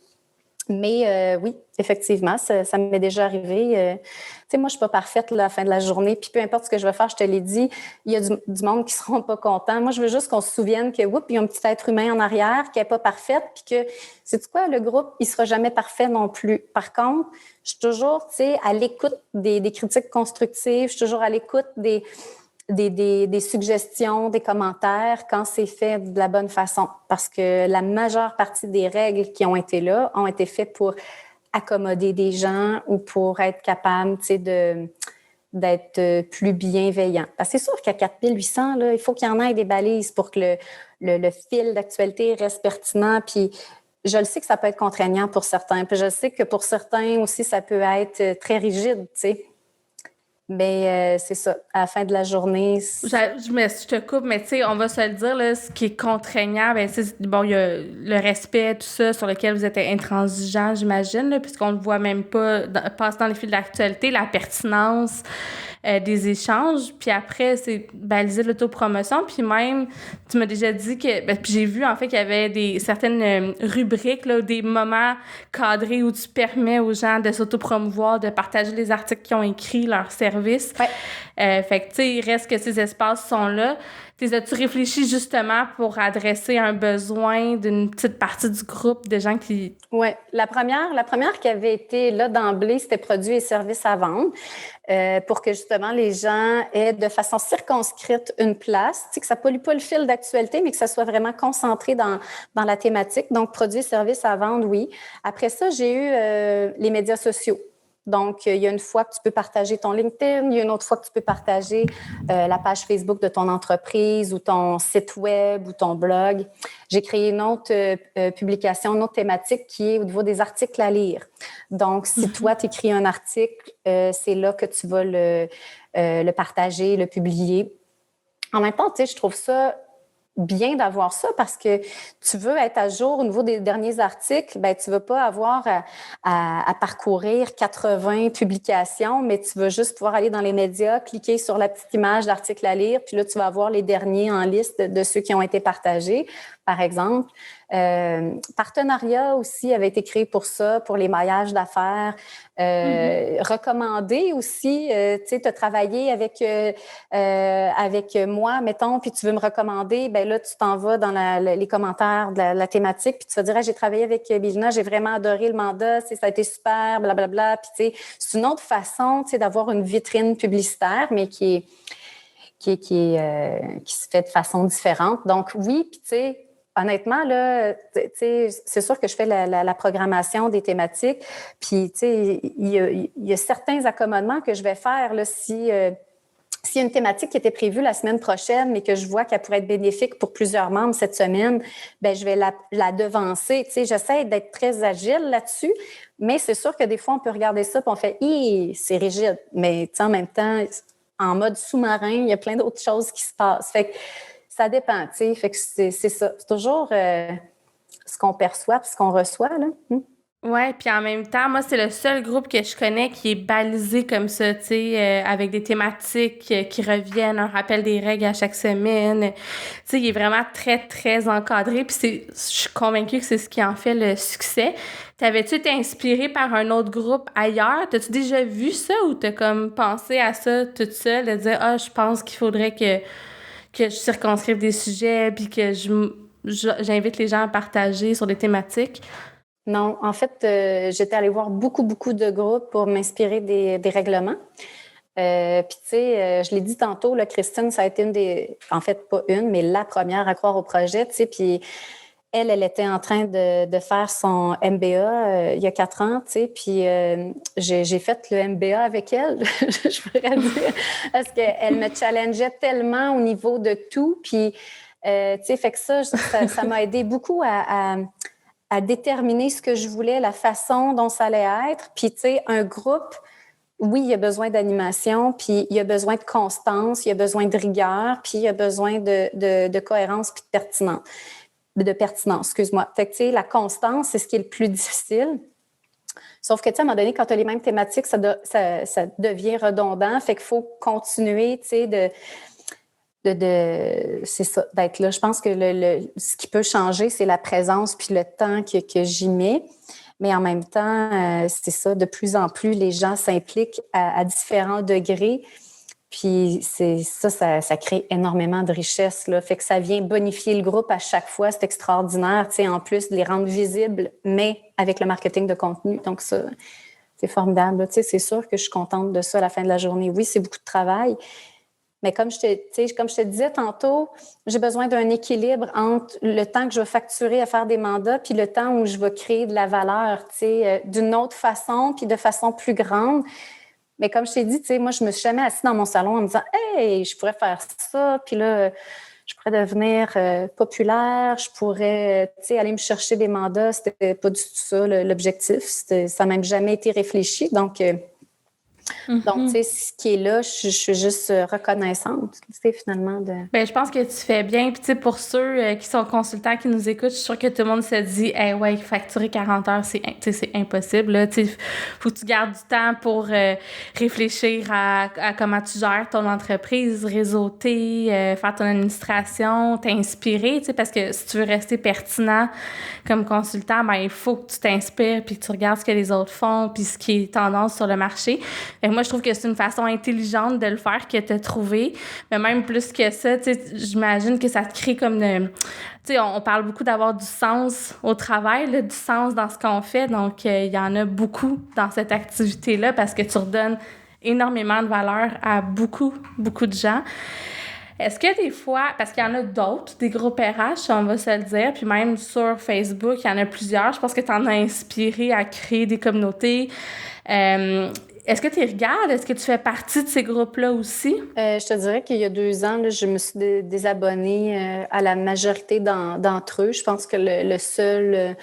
Mais oui, effectivement, ça m'est déjà arrivé. Tu sais, moi, je suis pas parfaite là, à la fin de la journée. Puis peu importe ce que je vais faire, je te l'ai dit, il y a du monde qui seront pas contents. Moi, je veux juste qu'on se souvienne que, il y a un petit être humain en arrière qui est pas parfaite, puis que, sais-tu quoi, le groupe, il sera jamais parfait non plus. Par contre, je suis toujours, tu sais, à l'écoute des critiques constructives. Je suis toujours à l'écoute des suggestions, des commentaires quand c'est fait de la bonne façon. Parce que la majeure partie des règles qui ont été là ont été faites pour accommoder des gens ou pour être capable, tu sais, d'être plus bienveillant. Parce que c'est sûr qu'à 4800, là, il faut qu'il y en ait des balises pour que le fil d'actualité reste pertinent. Puis je le sais que ça peut être contraignant pour certains. Puis je sais que pour certains aussi, ça peut être très rigide, tu sais. Mais c'est ça. À la fin de la journée... Je te coupe, mais tu sais, on va se le dire, là, ce qui est contraignant, ben, bon, il y a le respect, tout ça, sur lequel vous êtes intransigeant, j'imagine, là, puisqu'on le voit même pas passer dans les fils d'actualité, la pertinence des échanges. Puis après, c'est baliser l'autopromotion. Puis même, tu m'as déjà dit que... Ben, puis j'ai vu, en fait, qu'il y avait certaines rubriques, là, des moments cadrés où tu permets aux gens de s'autopromouvoir, de partager les articles qu'ils ont écrits, leurs services. Ouais. Fait que, tu sais, il reste que ces espaces sont là. As-tu réfléchi justement pour adresser un besoin d'une petite partie du groupe de gens qui... Oui. La première qui avait été là d'emblée, c'était produits et services à vendre pour que justement les gens aient de façon circonscrite une place, tu sais, que ça ne pollue pas le fil d'actualité, mais que ça soit vraiment concentré dans la thématique. Donc, produits et services à vendre, oui. Après ça, j'ai eu les médias sociaux. Donc, il y a une fois que tu peux partager ton LinkedIn, il y a une autre fois que tu peux partager la page Facebook de ton entreprise ou ton site web ou ton blog. J'ai créé une autre publication, une autre thématique qui est au niveau des articles à lire. Donc, si toi, tu écris un article, c'est là que tu vas le partager, le publier. En même temps, tu sais, je trouve ça bien d'avoir ça parce que tu veux être à jour au niveau des derniers articles, ben tu veux pas avoir à parcourir 80 publications, mais tu veux juste pouvoir aller dans les médias, cliquer sur la petite image d'article à lire, puis là, tu vas avoir les derniers en liste de ceux qui ont été partagés, par exemple. Partenariat aussi avait été créé pour ça, pour les maillages d'affaires. Recommandé aussi, tu sais, tu as travaillé avec moi, mettons, puis tu veux me recommander, ben là, tu t'en vas dans les commentaires de la thématique, puis tu vas dire, hey, j'ai travaillé avec Bilna, j'ai vraiment adoré le mandat, ça a été super, blablabla. Puis, tu sais, c'est une autre façon, tu sais, d'avoir une vitrine publicitaire, mais qui se fait de façon différente. Donc, oui, puis tu sais, honnêtement, là, c'est sûr que je fais la programmation des thématiques. Puis, tu sais, il y a certains accommodements que je vais faire là, si s'il y a une thématique qui était prévue la semaine prochaine, mais que je vois qu'elle pourrait être bénéfique pour plusieurs membres cette semaine, ben je vais la devancer. Tu sais, j'essaie d'être très agile là-dessus, mais c'est sûr que des fois, on peut regarder ça et on fait « c'est rigide ». Mais tu sais, en même temps, en mode sous-marin, il y a plein d'autres choses qui se passent. Fait que ça dépend, tu sais. Fait que c'est ça. C'est toujours ce qu'on perçoit et ce qu'on reçoit, là. Ouais, puis en même temps, moi, c'est le seul groupe que je connais qui est balisé comme ça, tu sais, avec des thématiques qui reviennent, un rappel des règles à chaque semaine. Tu sais, il est vraiment très, très encadré, puis je suis convaincue que c'est ce qui en fait le succès. T'avais-tu été inspirée par un autre groupe ailleurs? T'as-tu déjà vu ça ou t'as comme pensé à ça toute seule, de dire, je pense qu'il faudrait que je circonscrive des sujets, puis que j'invite les gens à partager sur des thématiques? Non, en fait, j'étais allée voir beaucoup, beaucoup de groupes pour m'inspirer des règlements. Puis, tu sais, je l'ai dit tantôt, là, Christine, ça a été en fait, pas une, mais la première à croire au projet, tu sais. Puis, elle était en train de faire son MBA il y a 4 ans, tu sais. Puis, j'ai fait le MBA avec elle, je pourrais dire, parce qu'elle me challengeait tellement au niveau de tout. Puis, tu sais, fait que ça m'a aidé beaucoup à déterminer ce que je voulais, la façon dont ça allait être. Puis, tu sais, un groupe, oui, il y a besoin d'animation, puis il y a besoin de constance, il y a besoin de rigueur, puis il y a besoin de cohérence puis de pertinence, excuse-moi. Fait que, tu sais, la constance, c'est ce qui est le plus difficile. Sauf que, tu sais, à un moment donné, quand tu as les mêmes thématiques, ça devient redondant. Fait qu'il faut continuer, tu sais, c'est ça, d'être là. Je pense que ce qui peut changer, c'est la présence puis le temps que j'y mets. Mais en même temps, c'est ça, de plus en plus, les gens s'impliquent à différents degrés. Puis ça crée énormément de richesse, là. Fait que ça vient bonifier le groupe à chaque fois. C'est extraordinaire, tu sais, en plus de les rendre visibles, mais avec le marketing de contenu. Donc ça, c'est formidable. Tu sais, c'est sûr que je suis contente de ça à la fin de la journée. Oui, c'est beaucoup de travail. Mais comme je te disais tantôt, j'ai besoin d'un équilibre entre le temps que je vais facturer à faire des mandats puis le temps où je vais créer de la valeur, tu sais, d'une autre façon puis de façon plus grande. Mais comme je t'ai dit, tu sais, moi, je me suis jamais assise dans mon salon en me disant « Hey, je pourrais faire ça, puis là, je pourrais devenir populaire, je pourrais, tu sais, aller me chercher des mandats. » C'était pas du tout ça, l'objectif. Ça n'a même jamais été réfléchi. Donc, tu sais, ce qui est là, je suis juste reconnaissante, tu sais, finalement. Ben, je pense que tu fais bien. Puis, tu sais, pour ceux qui sont consultants, qui nous écoutent, je suis sûre que tout le monde se dit, ouais, facturer 40 heures, c'est impossible, là. Tu sais, faut que tu gardes du temps pour réfléchir à comment tu gères ton entreprise, réseauter, faire ton administration, t'inspirer, tu sais, parce que si tu veux rester pertinent comme consultant, ben, il faut que tu t'inspires puis que tu regardes ce que les autres font puis ce qui est tendance sur le marché. Fait que moi, je trouve que c'est une façon intelligente de le faire que tu as trouvé. Mais même plus que ça, tu sais, j'imagine que ça te crée comme... tu sais, on parle beaucoup d'avoir du sens au travail, là, du sens dans ce qu'on fait. Donc, il y en a beaucoup dans cette activité-là parce que tu redonnes énormément de valeur à beaucoup, beaucoup de gens. Est-ce que des fois, parce qu'il y en a d'autres, des groupes RH, on va se le dire, puis même sur Facebook, il y en a plusieurs. Je pense que tu en as inspiré à créer des communautés. Est-ce que tu les regardes? Est-ce que tu fais partie de ces groupes-là aussi? Je te dirais qu'il y a 2 ans, là, je me suis désabonnée à la majorité d'entre eux. Je pense que le seul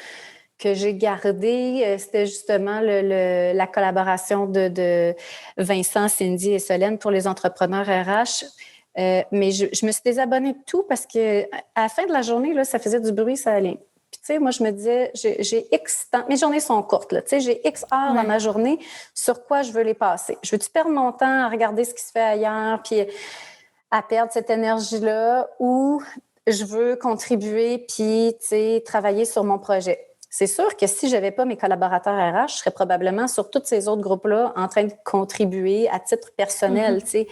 que j'ai gardé, c'était justement la collaboration de Vincent, Cindy et Solène pour les entrepreneurs RH. Mais je me suis désabonnée de tout parce que à la fin de la journée, là, ça faisait du bruit, ça allait. Puis, tu sais, moi, je me disais, j'ai X temps. Mes journées sont courtes, là. Tu sais, j'ai X heures dans ma journée. Sur quoi je veux les passer? Je veux-tu perdre mon temps à regarder ce qui se fait ailleurs puis à perdre cette énergie-là ou je veux contribuer puis, tu sais, travailler sur mon projet? C'est sûr que si je n'avais pas mes collaborateurs RH, je serais probablement sur tous ces autres groupes-là en train de contribuer à titre personnel, tu sais.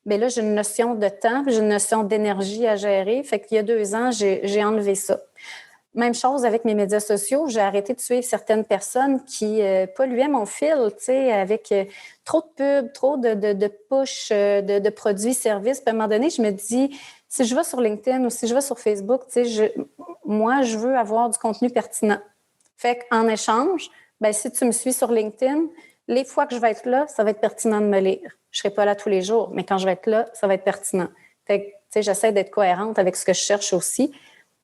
Mais là, j'ai une notion de temps, j'ai une notion d'énergie à gérer. Fait qu'il y a 2 ans, j'ai enlevé ça. Même chose avec mes médias sociaux. J'ai arrêté de suivre certaines personnes qui polluaient mon fil, tu sais, avec trop de pubs, trop de push, de produits, services. Puis à un moment donné, je me dis, si je vais sur LinkedIn ou si je vais sur Facebook, tu sais, moi, je veux avoir du contenu pertinent. Fait qu'en échange, ben si tu me suis sur LinkedIn, les fois que je vais être là, ça va être pertinent de me lire. Je ne serai pas là tous les jours, mais quand je vais être là, ça va être pertinent. Fait que, tu sais, j'essaie d'être cohérente avec ce que je cherche aussi.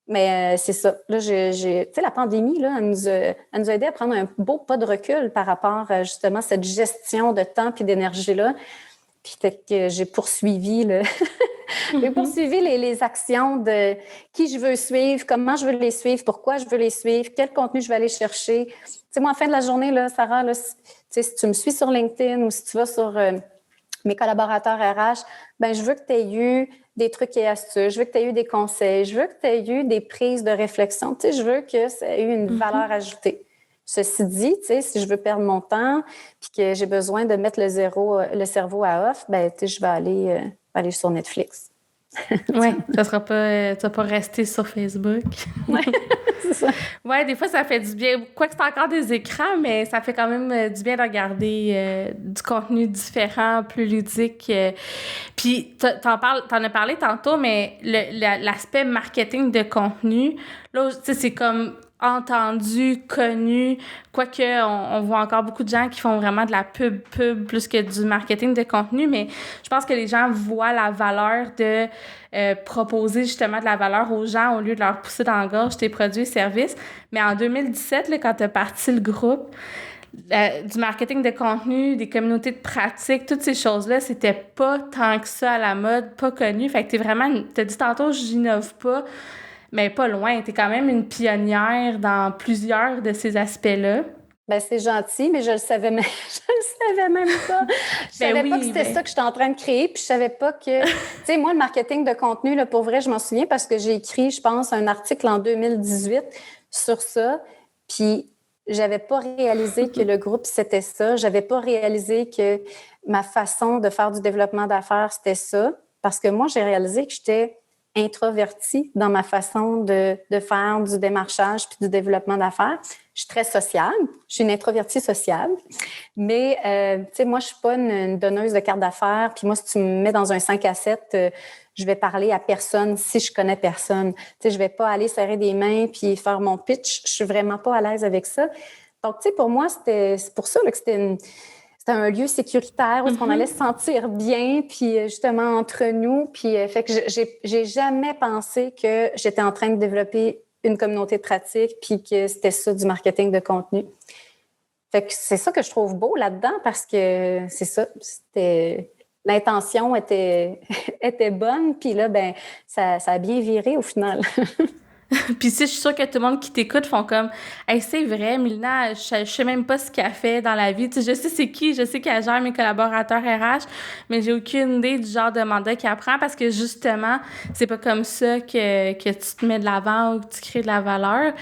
Mais c'est ça. Là, tu sais, la pandémie, là, elle nous a aidé à prendre un beau pas de recul par rapport à justement cette gestion de temps et d'énergie-là. Puis peut-être que j'ai poursuivi j'ai poursuivi les actions de qui je veux suivre, comment je veux les suivre, pourquoi je veux les suivre, quel contenu je vais aller chercher. Tu sais, moi, en fin de la journée, là, Sarah, là, tu sais, si tu me suis sur LinkedIn ou si tu vas sur mes collaborateurs RH, ben je veux que tu aies eu des trucs et astuces, je veux que tu aies eu des conseils, je veux que tu aies eu des prises de réflexion. Tu sais, je veux que ça ait eu une valeur ajoutée. Ceci dit, tu sais, si je veux perdre mon temps puis que j'ai besoin de mettre le cerveau à off, ben tu sais, je vais aller sur Netflix. Oui, ça sera pas, tu vas pas rester sur Facebook. Oui, c'est ça. Ouais, des fois, ça fait du bien. Quoique c'est encore des écrans, mais ça fait quand même du bien de regarder du contenu différent, plus ludique. Puis, t'en as parlé tantôt, mais l'aspect marketing de contenu, là, tu sais, c'est comme entendu, connu, quoique on voit encore beaucoup de gens qui font vraiment de la pub plus que du marketing de contenu, mais je pense que les gens voient la valeur de proposer justement de la valeur aux gens au lieu de leur pousser dans la gorge tes produits et services. Mais en 2017, là, quand tu as parti le groupe, du marketing de contenu, des communautés de pratique, toutes ces choses-là, c'était pas tant que ça à la mode, pas connu. Fait que t'as dit tantôt, j'innove pas, mais pas loin. T'es quand même une pionnière dans plusieurs de ces aspects-là. Ben c'est gentil, mais je le savais même, je le savais même pas. Je savais pas que c'était ça que j'étais en train de créer, puis je savais pas que, tu sais, moi le marketing de contenu là, pour vrai, je m'en souviens parce que j'ai écrit, je pense, un article en 2018 sur ça, puis j'avais pas réalisé que le groupe c'était ça, j'avais pas réalisé que ma façon de faire du développement d'affaires c'était ça, parce que moi j'ai réalisé que j'étais introvertie dans ma façon de faire du démarchage puis du développement d'affaires. Je suis très sociable. Je suis une introvertie sociable. Mais, tu sais, moi, je suis pas une donneuse de cartes d'affaires. Puis moi, si tu me mets dans un 5 à 7, je vais parler à personne si je connais personne. Tu sais, je vais pas aller serrer des mains puis faire mon pitch. Je suis vraiment pas à l'aise avec ça. Donc, tu sais, pour moi, c'est pour ça là, que c'était un lieu sécuritaire où on allait se sentir bien, puis justement entre nous. Puis fait que j'ai jamais pensé que j'étais en train de développer une communauté de pratique, puis que c'était ça du marketing de contenu. Fait que c'est ça que je trouve beau là-dedans parce que c'est ça, l'intention était bonne, puis là, ben ça a bien viré au final. Puis si je suis sûre que tout le monde qui t'écoute font comme « Hey, c'est vrai, Mélina, je sais même pas ce qu'elle fait dans la vie. Tu sais, je sais c'est qui, je sais qu'elle gère mes collaborateurs RH, mais j'ai aucune idée du genre de mandat qu'elle prend parce que justement, c'est pas comme ça que tu te mets de l'avant ou que tu crées de la valeur. »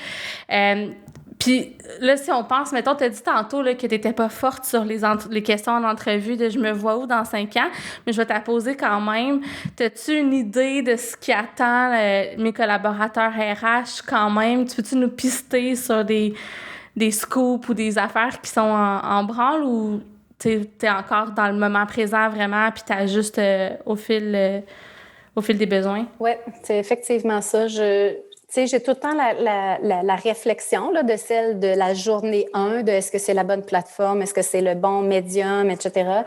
Puis là, si on pense, mettons, tu as dit tantôt là, que tu n'étais pas forte sur les questions en entrevue de « je me vois où dans 5 ans », mais je vais te la poser quand même. As-tu une idée de ce qui attend mes collaborateurs RH quand même? Tu peux-tu nous pister sur des scoops ou des affaires qui sont en branle ou tu es encore dans le moment présent vraiment puis tu ajustes au fil des besoins? Oui, c'est effectivement ça. Tu sais, j'ai tout le temps la réflexion là, de celle de la journée 1, de est-ce que c'est la bonne plateforme, est-ce que c'est le bon médium, etc.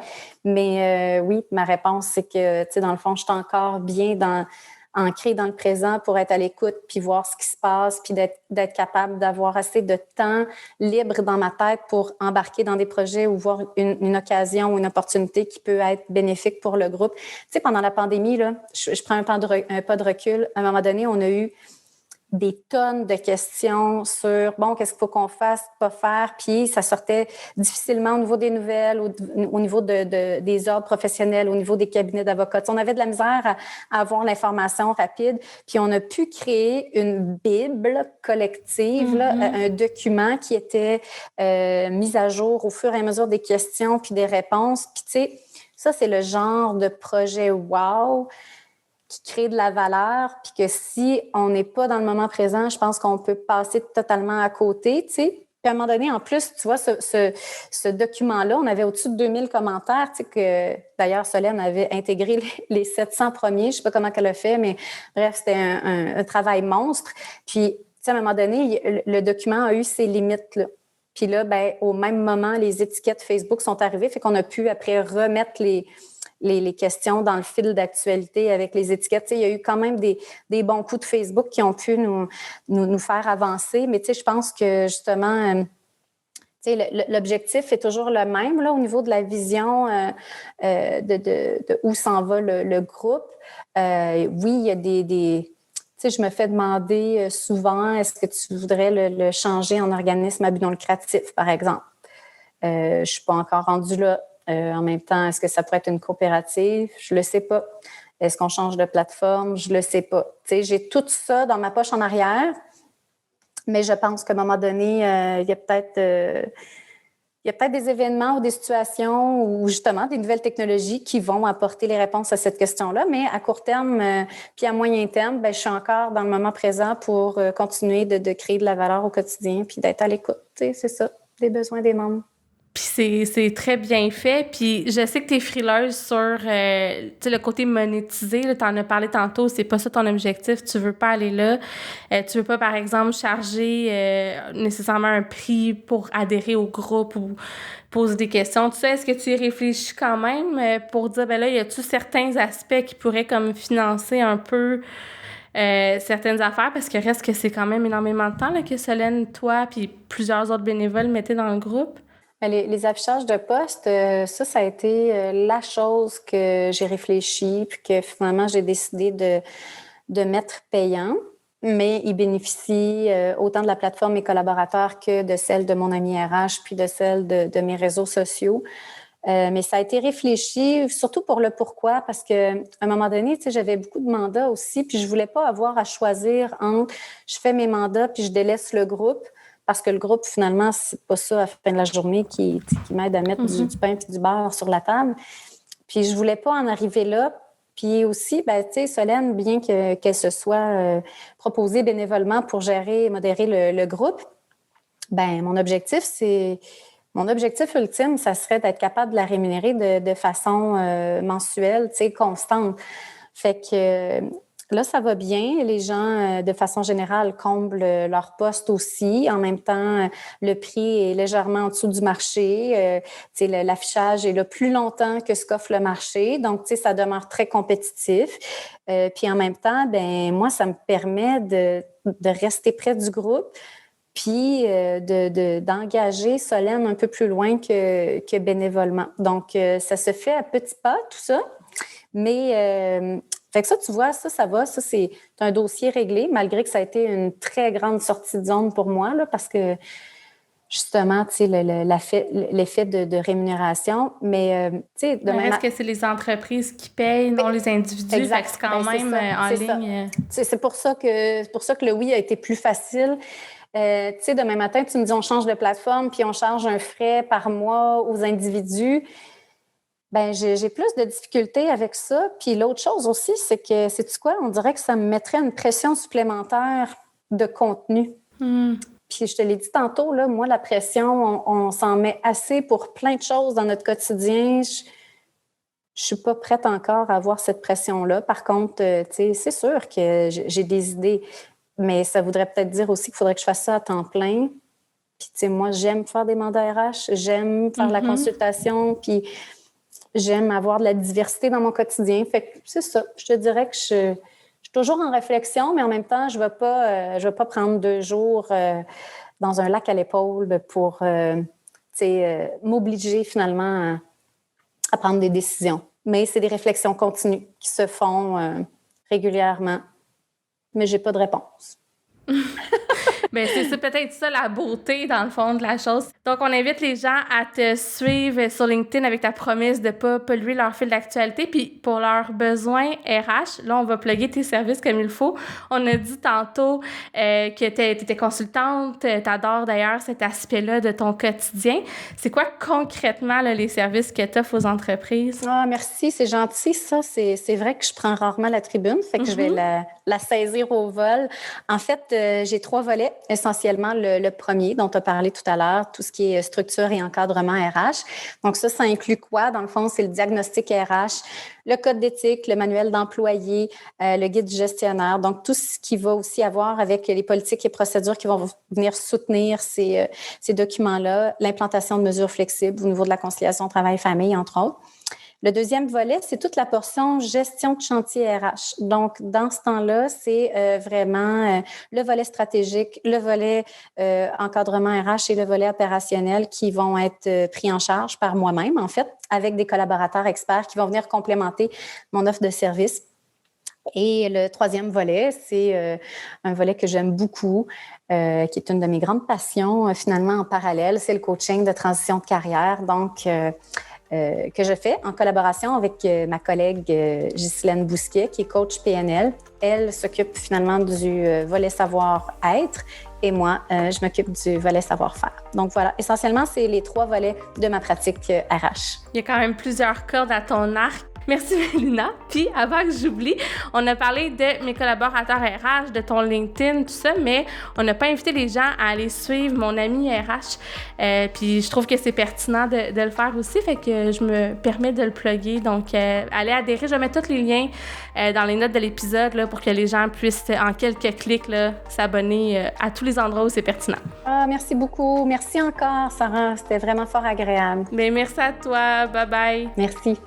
Mais oui, ma réponse, c'est que, tu sais, dans le fond, je suis encore bien ancrée dans le présent pour être à l'écoute, puis voir ce qui se passe, puis d'être capable d'avoir assez de temps libre dans ma tête pour embarquer dans des projets ou voir une occasion ou une opportunité qui peut être bénéfique pour le groupe. Tu sais, pendant la pandémie, là, je prends un pas de recul. À un moment donné, on a eu des tonnes de questions sur, bon, qu'est-ce qu'il faut qu'on fasse, pas faire, puis ça sortait difficilement au niveau des nouvelles, au niveau des ordres professionnels, au niveau des cabinets d'avocats. On avait de la misère à avoir l'information rapide, puis on a pu créer une bible collective, là, un document qui était mis à jour au fur et à mesure des questions puis des réponses. Puis tu sais, ça, c'est le genre de projet wow qui crée de la valeur, puis que si on n'est pas dans le moment présent, je pense qu'on peut passer totalement à côté, tu sais. Puis à un moment donné, en plus, tu vois, ce document-là, on avait au-dessus de 2000 commentaires, tu sais, que d'ailleurs, Solène avait intégré les 700 premiers. Je ne sais pas comment elle a fait, mais bref, c'était un travail monstre. Puis, tu sais, à un moment donné, le document a eu ses limites, là. Puis là, ben, au même moment, les étiquettes Facebook sont arrivées, fait qu'on a pu après remettre les questions dans le fil d'actualité avec les étiquettes. Tu sais, il y a eu quand même des bons coups de Facebook qui ont pu nous faire avancer. Mais tu sais, je pense que justement, tu sais, l'objectif est toujours le même là, au niveau de la vision de où s'en va le groupe. Oui, il y a des tu sais, je me fais demander souvent, est-ce que tu voudrais le changer en organisme à but non lucratif, par exemple? Je ne suis pas encore rendue là. En même temps, est-ce que ça pourrait être une coopérative? Je ne le sais pas. Est-ce qu'on change de plateforme? Je ne le sais pas. Tu sais, j'ai tout ça dans ma poche en arrière, mais je pense qu'à un moment donné, il y a peut-être des événements ou des situations ou justement des nouvelles technologies qui vont apporter les réponses à cette question-là. Mais à court terme puis à moyen terme, ben, je suis encore dans le moment présent pour continuer de créer de la valeur au quotidien puis d'être à l'écoute. Tu sais, c'est ça, des besoins des membres. Puis c'est très bien fait. Puis je sais que tu es frileuse sur tu sais, le côté monétisé. Tu en as parlé tantôt, c'est pas ça ton objectif. Tu veux pas aller là. Tu veux pas, par exemple, charger nécessairement un prix pour adhérer au groupe ou poser des questions. Tu sais, est-ce que tu y réfléchis quand même pour dire, ben là, y a-tu certains aspects qui pourraient comme financer un peu certaines affaires? Parce que reste que c'est quand même énormément de temps là, que Solène, toi, puis plusieurs autres bénévoles mettaient dans le groupe. Les affichages de poste, ça a été la chose que j'ai réfléchi puis que finalement j'ai décidé de mettre payant, mais ils bénéficient autant de la plateforme Mes collaborateurs que de celle de mon ami RH puis de celle de mes réseaux sociaux. Mais ça a été réfléchi, surtout pour le pourquoi, parce qu'à un moment donné, tu sais, j'avais beaucoup de mandats aussi, puis je voulais pas avoir à choisir entre je fais mes mandats puis je délaisse le groupe. Parce que le groupe, finalement, c'est pas ça à la fin de la journée qui m'aide à mettre du pain et du beurre sur la table. Puis je voulais pas en arriver là. Puis aussi, ben, tu sais, Solène, bien qu'elle se soit proposée bénévolement pour gérer et modérer le groupe, ben mon objectif ultime, ça serait d'être capable de la rémunérer de façon mensuelle, tu sais, constante. Fait que là, ça va bien. Les gens, de façon générale, comblent leur poste aussi. En même temps, le prix est légèrement en dessous du marché. L'affichage est là plus longtemps que ce qu'offre le marché. Donc, ça demeure très compétitif. Puis en même temps, ben moi, ça me permet de rester près du groupe puis d'engager Solène un peu plus loin que bénévolement. Donc, ça se fait à petits pas, tout ça. Mais fait que ça, tu vois, ça va. Ça, c'est un dossier réglé, malgré que ça a été une très grande sortie de zone pour moi, là, parce que justement, tu sais, l'effet de rémunération. Mais, tu sais, de même... Est-ce que c'est les entreprises qui payent, non les individus? Exact. Fait que c'est quand même en ligne. C'est pour ça que le oui a été plus facile. Tu sais, demain matin, tu me dis on change de plateforme puis on charge un frais par mois aux individus. Ben j'ai plus de difficultés avec ça. Puis l'autre chose aussi, c'est que, sais-tu quoi? On dirait que ça me mettrait une pression supplémentaire de contenu. Puis je te l'ai dit tantôt, là, moi, la pression, on s'en met assez pour plein de choses dans notre quotidien. Je suis pas prête encore à avoir cette pression-là. Par contre, tu sais, c'est sûr que j'ai des idées. Mais ça voudrait peut-être dire aussi qu'il faudrait que je fasse ça à temps plein. Puis, tu sais, moi, j'aime faire des mandats RH, j'aime faire la consultation, puis j'aime avoir de la diversité dans mon quotidien. Fait que c'est ça. Je te dirais que je suis toujours en réflexion, mais en même temps, je ne vais pas prendre 2 jours dans un lac à l'épaule pour m'obliger finalement à prendre des décisions. Mais c'est des réflexions continues qui se font régulièrement. Mais j'ai pas de réponse. Bien, c'est peut-être ça la beauté, dans le fond, de la chose. Donc, on invite les gens à te suivre sur LinkedIn avec ta promesse de ne pas polluer leur fil d'actualité. Puis, pour leurs besoins RH, là, on va plugger tes services comme il faut. On a dit tantôt que tu étais consultante. Tu adores d'ailleurs cet aspect-là de ton quotidien. C'est quoi concrètement là, les services que tu offres aux entreprises? Ah, merci, c'est gentil. Ça, c'est vrai que je prends rarement la tribune. Fait que je vais la saisir au vol. En fait, j'ai 3 volets. essentiellement le premier dont tu as parlé tout à l'heure, tout ce qui est structure et encadrement RH. Donc ça inclut quoi? Dans le fond, c'est le diagnostic RH, le code d'éthique, le manuel d'employé, le guide du gestionnaire. Donc tout ce qui va aussi avoir avec les politiques et procédures qui vont venir soutenir ces documents-là, l'implantation de mesures flexibles au niveau de la conciliation travail-famille, entre autres. Le deuxième volet, c'est toute la portion gestion de chantier RH. Donc, dans ce temps-là, c'est vraiment le volet stratégique, le volet encadrement RH et le volet opérationnel qui vont être pris en charge par moi-même, en fait, avec des collaborateurs experts qui vont venir complémenter mon offre de service. Et le troisième volet, c'est un volet que j'aime beaucoup, qui est une de mes grandes passions, finalement, en parallèle, c'est le coaching de transition de carrière. Donc, que je fais en collaboration avec ma collègue Ghislaine Bousquet, qui est coach PNL. Elle s'occupe finalement du volet savoir-être et moi, je m'occupe du volet savoir-faire. Donc voilà, essentiellement, c'est les 3 volets de ma pratique RH. Il y a quand même plusieurs cordes à ton arc. Merci, Mélina. Puis, avant que j'oublie, on a parlé de mes collaborateurs RH, de ton LinkedIn, tout ça, mais on n'a pas invité les gens à aller suivre mon ami RH. Puis, je trouve que c'est pertinent de le faire aussi, fait que je me permets de le plugger. Donc, allez adhérer. Je vais mettre tous les liens dans les notes de l'épisode là, pour que les gens puissent, en quelques clics, là, s'abonner à tous les endroits où c'est pertinent. Ah, merci beaucoup. Merci encore, Sarah. C'était vraiment fort agréable. Bien, merci à toi. Bye-bye. Merci.